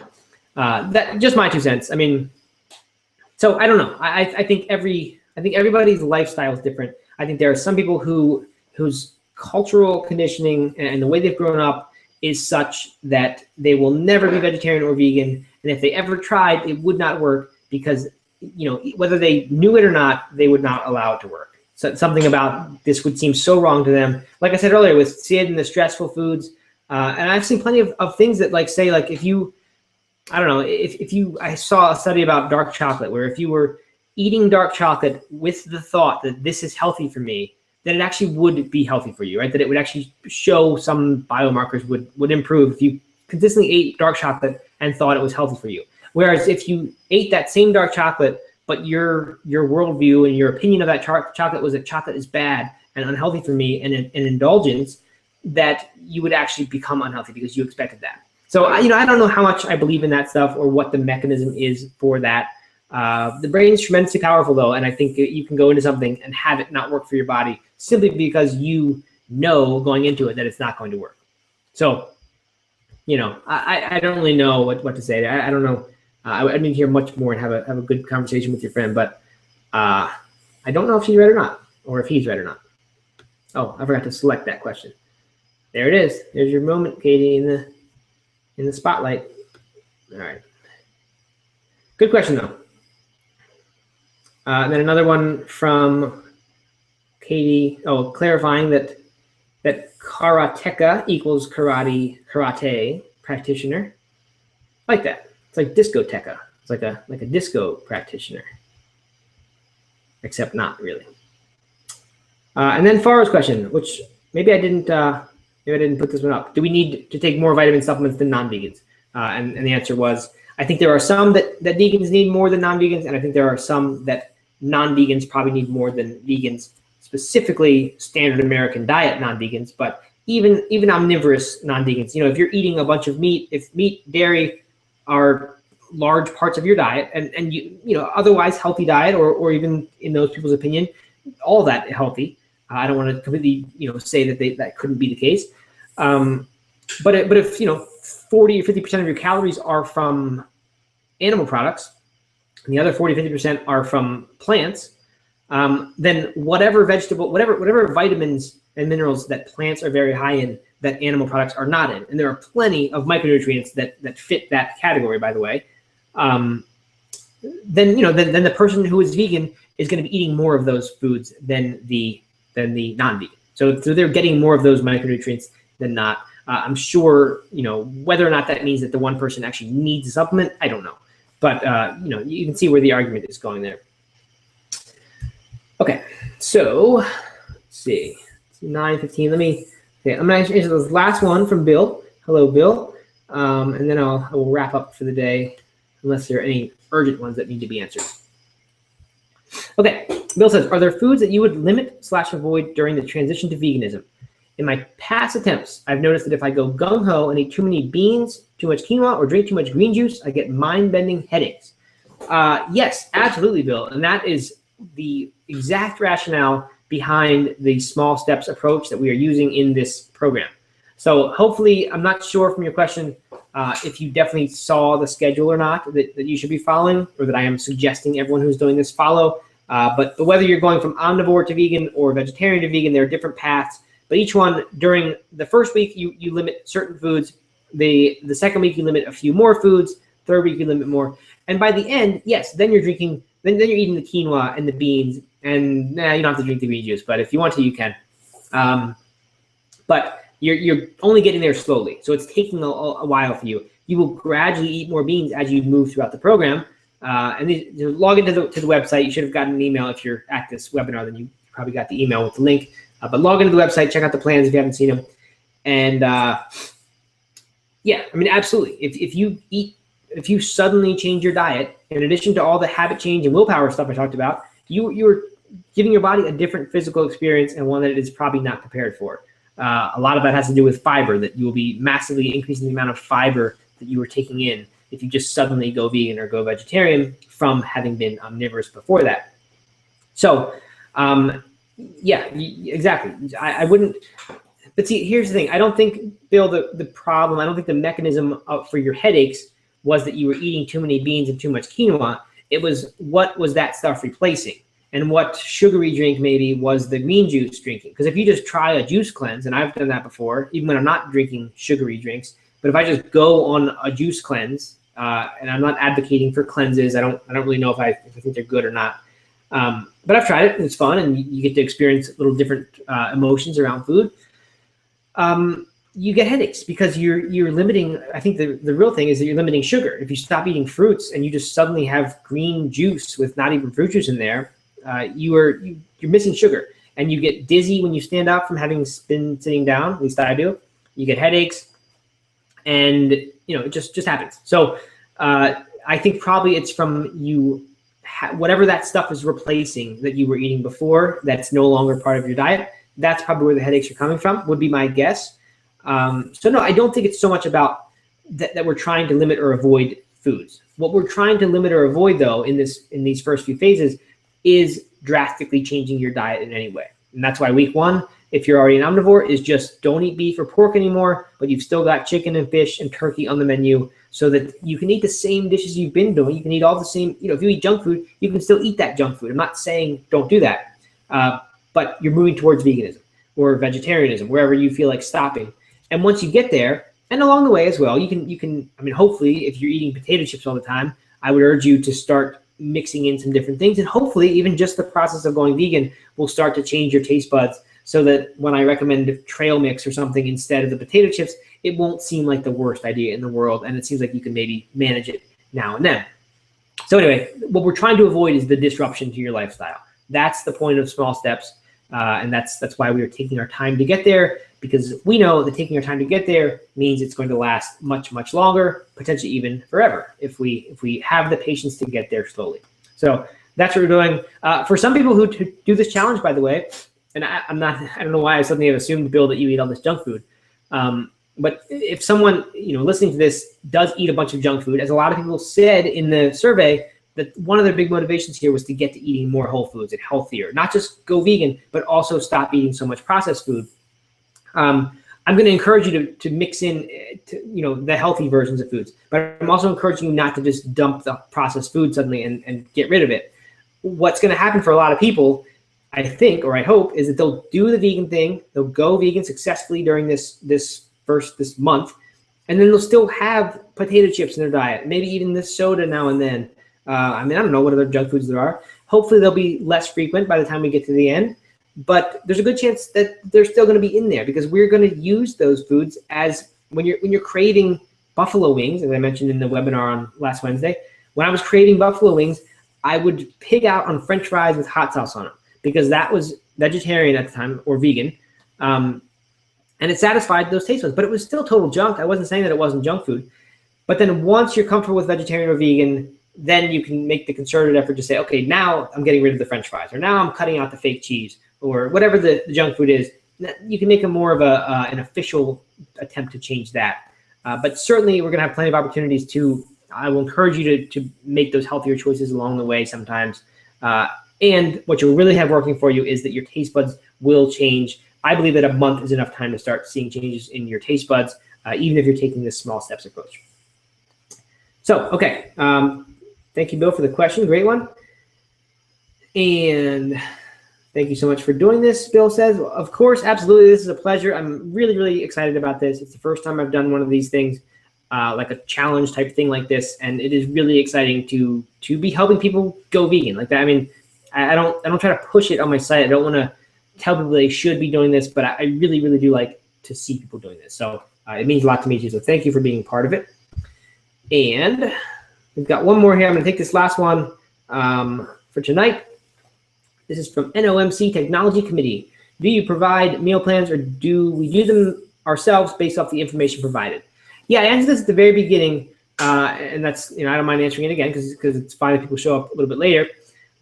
That just my 2 cents. I mean, so I don't know. I think everybody's lifestyle is different. I think there are some people whose cultural conditioning and the way they've grown up is such that they will never be vegetarian or vegan. And if they ever tried, it would not work because, whether they knew it or not, they would not allow it to work. So something about this would seem so wrong to them. Like I said earlier, with Sid and the stressful foods, and I've seen plenty of things that say if you, I don't know, I saw a study about dark chocolate where if you were eating dark chocolate with the thought that this is healthy for me, then it actually would be healthy for you, right? That it would actually show some biomarkers would improve if you consistently ate dark chocolate and thought it was healthy for you. Whereas if you ate that same dark chocolate, but your worldview and your opinion of that chocolate was that chocolate is bad and unhealthy for me and an indulgence, that you would actually become unhealthy because you expected that. So, I don't know how much I believe in that stuff or what the mechanism is for that. The brain is tremendously powerful though, and I think you can go into something and have it not work for your body simply because you know going into it that it's not going to work. So, I don't really know what to say. I don't know. I need to hear much more and have a good conversation with your friend, but I don't know if she's read or not, or if he's read or not. Oh, I forgot to select that question. There it is. There's your moment, Katie, in the in the spotlight. All right. Good question, though. And then another one from Katie. Oh, clarifying that karateka equals karate practitioner. I like that. It's like discoteca. It's like a disco practitioner, except not really. And then Farah's question, which maybe I didn't put this one up. Do we need to take more vitamin supplements than non-vegans? And the answer was, I think there are some that vegans need more than non-vegans, and I think there are some that non-vegans probably need more than vegans, specifically standard American diet non-vegans, but even omnivorous non-vegans. If you're eating a bunch of meat, if meat, dairy are large parts of your diet, and otherwise healthy diet, or even in those people's opinion, all that healthy. I don't want to completely say that that couldn't be the case. But if 40 or 50% of your calories are from animal products, and the other 40, 50% are from plants, then whatever vitamins and minerals that plants are very high in, that animal products are not in, and there are plenty of micronutrients that fit that category, by the way, then the person who is vegan is going to be eating more of those foods than the non-vegan. So they're getting more of those micronutrients than not. I'm sure, whether or not that means that the one person actually needs a supplement, I don't know. But, you can see where the argument is going there. Okay, so let's see, it's 9:15. I'm going to answer this last one from Bill. Hello, Bill. And then I will wrap up for the day, unless there are any urgent ones that need to be answered. Okay, Bill says, are there foods that you would limit/avoid during the transition to veganism? In my past attempts, I've noticed that if I go gung-ho and eat too many beans, too much quinoa, or drink too much green juice, I get mind-bending headaches. Yes, absolutely, Bill. And that is the exact rationale behind the small steps approach that we are using in this program. So hopefully, I'm not sure from your question if you definitely saw the schedule or not that you should be following, or that I am suggesting everyone who's doing this follow. But whether you're going from omnivore to vegan or vegetarian to vegan, there are different paths. But each one, during the first week, you limit certain foods. The second week, you limit a few more foods. Third week, you limit more. And by the end, yes, then you're drinking, then you're eating the quinoa and the beans. And you don't have to drink the green juice, but if you want to, you can. But you're only getting there slowly. So it's taking a while for you. You will gradually eat more beans as you move throughout the program. And log into the website. You should have gotten an email if you're at this webinar. Then you probably got the email with the link. But log into the website, check out the plans if you haven't seen them. And yeah, I mean, absolutely. If you suddenly change your diet, in addition to all the habit change and willpower stuff I talked about, you're giving your body a different physical experience, and one that it is probably not prepared for. A lot of that has to do with fiber, that you will be massively increasing the amount of fiber that you are taking in if you just suddenly go vegan or go vegetarian from having been omnivorous before that. So, yeah, exactly. I wouldn't, but see, here's the thing. I don't think, Bill, the problem, I don't think the mechanism for your headaches was that you were eating too many beans and too much quinoa. It was, what was that stuff replacing? And what sugary drink maybe was the green juice drinking? Because if you just try a juice cleanse, and I've done that before, even when I'm not drinking sugary drinks, but if I just go on a juice cleanse, and I'm not advocating for cleanses, I don't really know if I think they're good or not. But I've tried it, and it's fun, and you get to experience little different emotions around food. You get headaches because you're limiting. I think the real thing is that you're limiting sugar. If you stop eating fruits and you just suddenly have green juice with not even fruit juice in there, you're missing sugar, and you get dizzy when you stand up from having been sitting down. At least I do. You get headaches, and it just happens. So I think probably it's from you. Whatever that stuff is replacing that you were eating before, that's no longer part of your diet. That's probably where the headaches are coming from, would be my guess. So no, I don't think it's so much about that we're trying to limit or avoid foods. What we're trying to limit or avoid, though, in these first few phases, is drastically changing your diet in any way. And that's why week 1, if you're already an omnivore, is just don't eat beef or pork anymore, but you've still got chicken and fish and turkey on the menu, so that you can eat the same dishes you've been doing. You can eat all the same, if you eat junk food, you can still eat that junk food. I'm not saying don't do that, but you're moving towards veganism or vegetarianism, wherever you feel like stopping. And once you get there, And along the way as well, you can, I mean, hopefully if you're eating potato chips all the time, I would urge you to start mixing in some different things. And hopefully even just the process of going vegan will start to change your taste buds so that when I recommend trail mix or something instead of the potato chips, it won't seem like the worst idea in the world. And it seems like you can maybe manage it now and then. So anyway, what we're trying to avoid is the disruption to your lifestyle. That's the point of small steps. And that's why we are taking our time to get there, because we know that taking our time to get there means it's going to last much, much longer, potentially even forever, if we have the patience to get there slowly. So that's what we're doing. For some people who do this challenge, by the way, and I don't know why I suddenly have assumed, Bill, that you eat all this junk food. But if someone, listening to this does eat a bunch of junk food, as a lot of people said in the survey, that one of their big motivations here was to get to eating more whole foods and healthier, not just go vegan, but also stop eating so much processed food. I'm going to encourage you to mix in, the healthy versions of foods, but I'm also encouraging you not to just dump the processed food suddenly and get rid of it. What's going to happen for a lot of people, I think, or I hope, is that they'll do the vegan thing. They'll go vegan successfully during this month, and then they'll still have potato chips in their diet, maybe even this soda now and then. I don't know what other junk foods there are. Hopefully they'll be less frequent by the time we get to the end, but there's a good chance that they're still going to be in there, because we're going to use those foods as when you're craving buffalo wings, as I mentioned in the webinar on last Wednesday. When I was craving buffalo wings, I would pig out on French fries with hot sauce on them, because that was vegetarian at the time, or vegan, and it satisfied those taste buds, but it was still total junk. I wasn't saying that it wasn't junk food, but then once you're comfortable with vegetarian or vegan, then you can make the concerted effort to say, okay, now I'm getting rid of the French fries, or now I'm cutting out the fake cheese, or whatever the junk food is. You can make a more of an official attempt to change that. But certainly we're going to have plenty of opportunities to, I will encourage you to make those healthier choices along the way sometimes. And what you'll really have working for you is that your taste buds will change. I believe that a month is enough time to start seeing changes in your taste buds, even if you're taking this small steps approach. So, okay. Thank you, Bill, for the question. Great one. And thank you so much for doing this, Bill says. Well, of course, absolutely. This is a pleasure. I'm really, really excited about this. It's the first time I've done one of these things, like a challenge type thing like this. And it is really exciting to be helping people go vegan like that. I mean, I don't try to push it on my site. I don't want to tell people they should be doing this, but I really, really do like to see people doing this. So it means a lot to me too. So thank you for being part of it. And we've got one more here. I'm going to take this last one for tonight. This is from NOMC Technology Committee. Do you provide meal plans, or do we do them ourselves based off the information provided? Yeah, I answered this at the very beginning, and that's, I don't mind answering it again because it's fine if people show up a little bit later.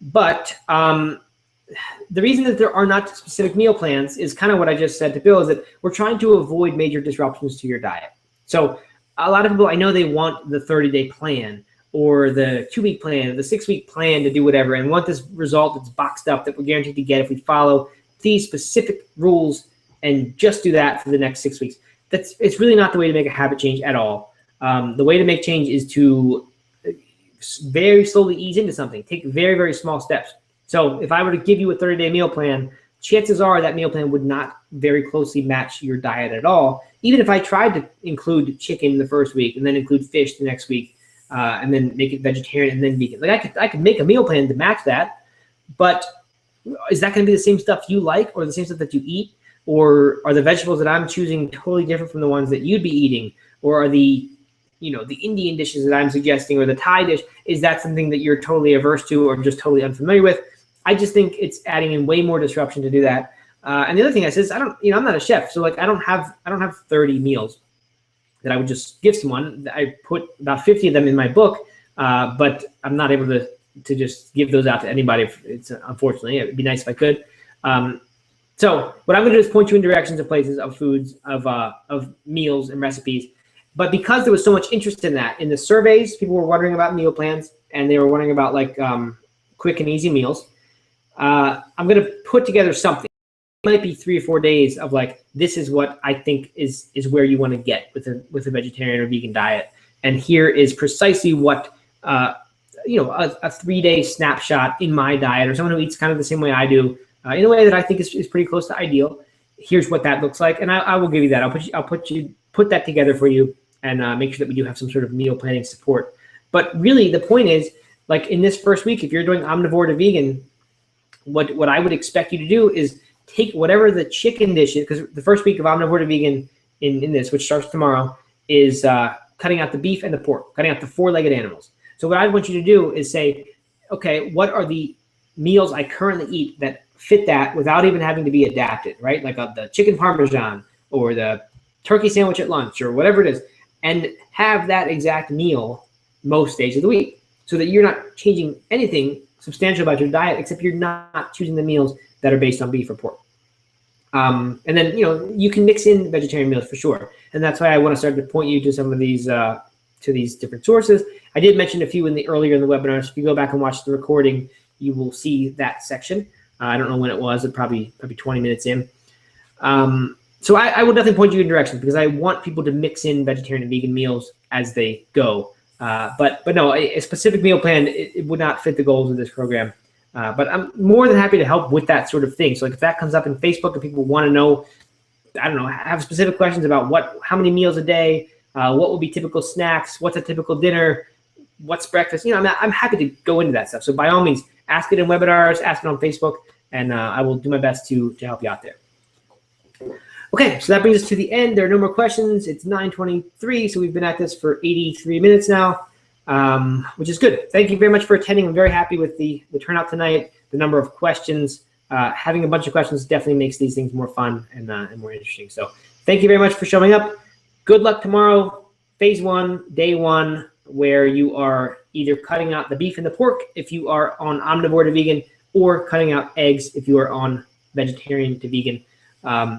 But the reason that there are not specific meal plans is kind of what I just said to Bill, is that we're trying to avoid major disruptions to your diet. So a lot of people, I know they want the 30-day plan, or the 2-week plan, or the 6-week plan to do whatever, and want this result that's boxed up that we're guaranteed to get if we follow these specific rules and just do that for the next 6 weeks. It's really not the way to make a habit change at all. The way to make change is to very slowly ease into something, take very, very small steps. So if I were to give you a 30-day meal plan, chances are that meal plan would not very closely match your diet at all. Even if I tried to include chicken the first week and then include fish the next week, and then make it vegetarian and then vegan. Like I could make a meal plan to match that, but is that going to be the same stuff you like, or the same stuff that you eat? Or are the vegetables that I'm choosing totally different from the ones that you'd be eating? Or are the Indian dishes that I'm suggesting, or the Thai dish, is that something that you're totally averse to or just totally unfamiliar with? I just think it's adding in way more disruption to do that. And the other thing I said is, I'm not a chef, so like I don't have 30 meals that I would just give someone. I put about 50 of them in my book, but I'm not able to just give those out to anybody. It's unfortunately, it'd be nice if I could. So what I'm going to do is point you in directions of places, of foods, of meals and recipes. But because there was so much interest in that, in the surveys, people were wondering about meal plans, and they were wondering about like quick and easy meals. I'm going to put together something. It might be 3 or 4 days of like, this is what I think is where you want to get with a vegetarian or vegan diet. And here is precisely what, a 3-day snapshot in my diet, or someone who eats kind of the same way I do, in a way that I think is pretty close to ideal. Here's what that looks like. And I will give you that. I'll put you put that together for you and make sure that we do have some sort of meal planning support. But really, the point is, like in this first week, if you're doing omnivore to vegan, what I would expect you to do is take whatever the chicken dish is, because the first week of omnivore to vegan in this, which starts tomorrow, is cutting out the beef and the pork, cutting out the four-legged animals. So what I want you to do is say, okay, what are the meals I currently eat that fit that without even having to be adapted, right? Like the chicken parmesan or the turkey sandwich at lunch or whatever it is, and have that exact meal most days of the week so that you're not changing anything substantial about your diet, except you're not choosing the meals that are based on beef or pork. And then, you can mix in vegetarian meals for sure. And that's why I want to start to point you to some of these, to these different sources. I did mention a few earlier in the webinar. So if you go back and watch the recording, you will see that section. I don't know when it was, probably 20 minutes in. So I will definitely point you in directions because I want people to mix in vegetarian and vegan meals as they go. But no, a specific meal plan, it would not fit the goals of this program. But I'm more than happy to help with that sort of thing. So like if that comes up in Facebook and people want to know, I don't know, have specific questions about how many meals a day, what will be typical snacks, what's a typical dinner, what's breakfast, I'm happy to go into that stuff. So by all means, ask it in webinars, ask it on Facebook, and I will do my best to help you out there. Okay, so that brings us to the end. There are no more questions. It's 9:23, so we've been at this for 83 minutes now, which is good. Thank you very much for attending. I'm very happy with the turnout tonight, the number of questions. Having a bunch of questions definitely makes these things more fun and more interesting. So thank you very much for showing up. Good luck tomorrow, phase 1, day 1, where you are either cutting out the beef and the pork if you are on omnivore to vegan, or cutting out eggs if you are on vegetarian to vegan.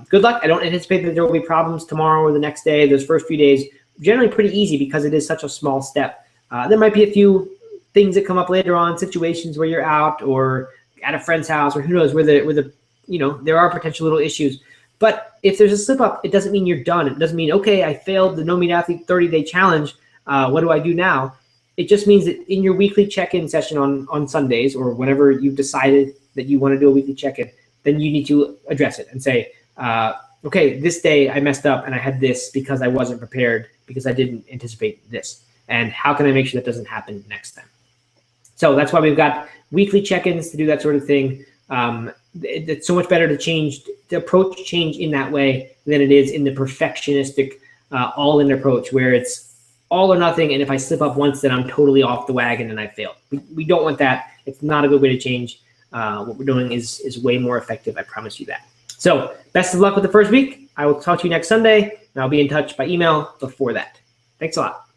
Good luck. I don't anticipate that there will be problems tomorrow or the next day. Those first few days, generally pretty easy because it is such a small step. There might be a few things that come up later on, situations where you're out or at a friend's house or who knows where there are potential little issues. But if there's a slip up, it doesn't mean you're done. It doesn't mean, okay, I failed the No Meat Athlete 30-day challenge. What do I do now? It just means that in your weekly check-in session on Sundays or whenever you've decided that you want to do a weekly check-in, then you need to address it and say, okay, this day I messed up and I had this because I wasn't prepared, because I didn't anticipate this. And how can I make sure that doesn't happen next time? So that's why we've got weekly check-ins to do that sort of thing. It's so much better to approach change in that way than it is in the perfectionistic all-in approach where it's all or nothing, and if I slip up once, then I'm totally off the wagon and I failed. We don't want that. It's not a good way to change. What we're doing is way more effective, I promise you that. So best of luck with the first week. I will talk to you next Sunday, and I'll be in touch by email before that. Thanks a lot.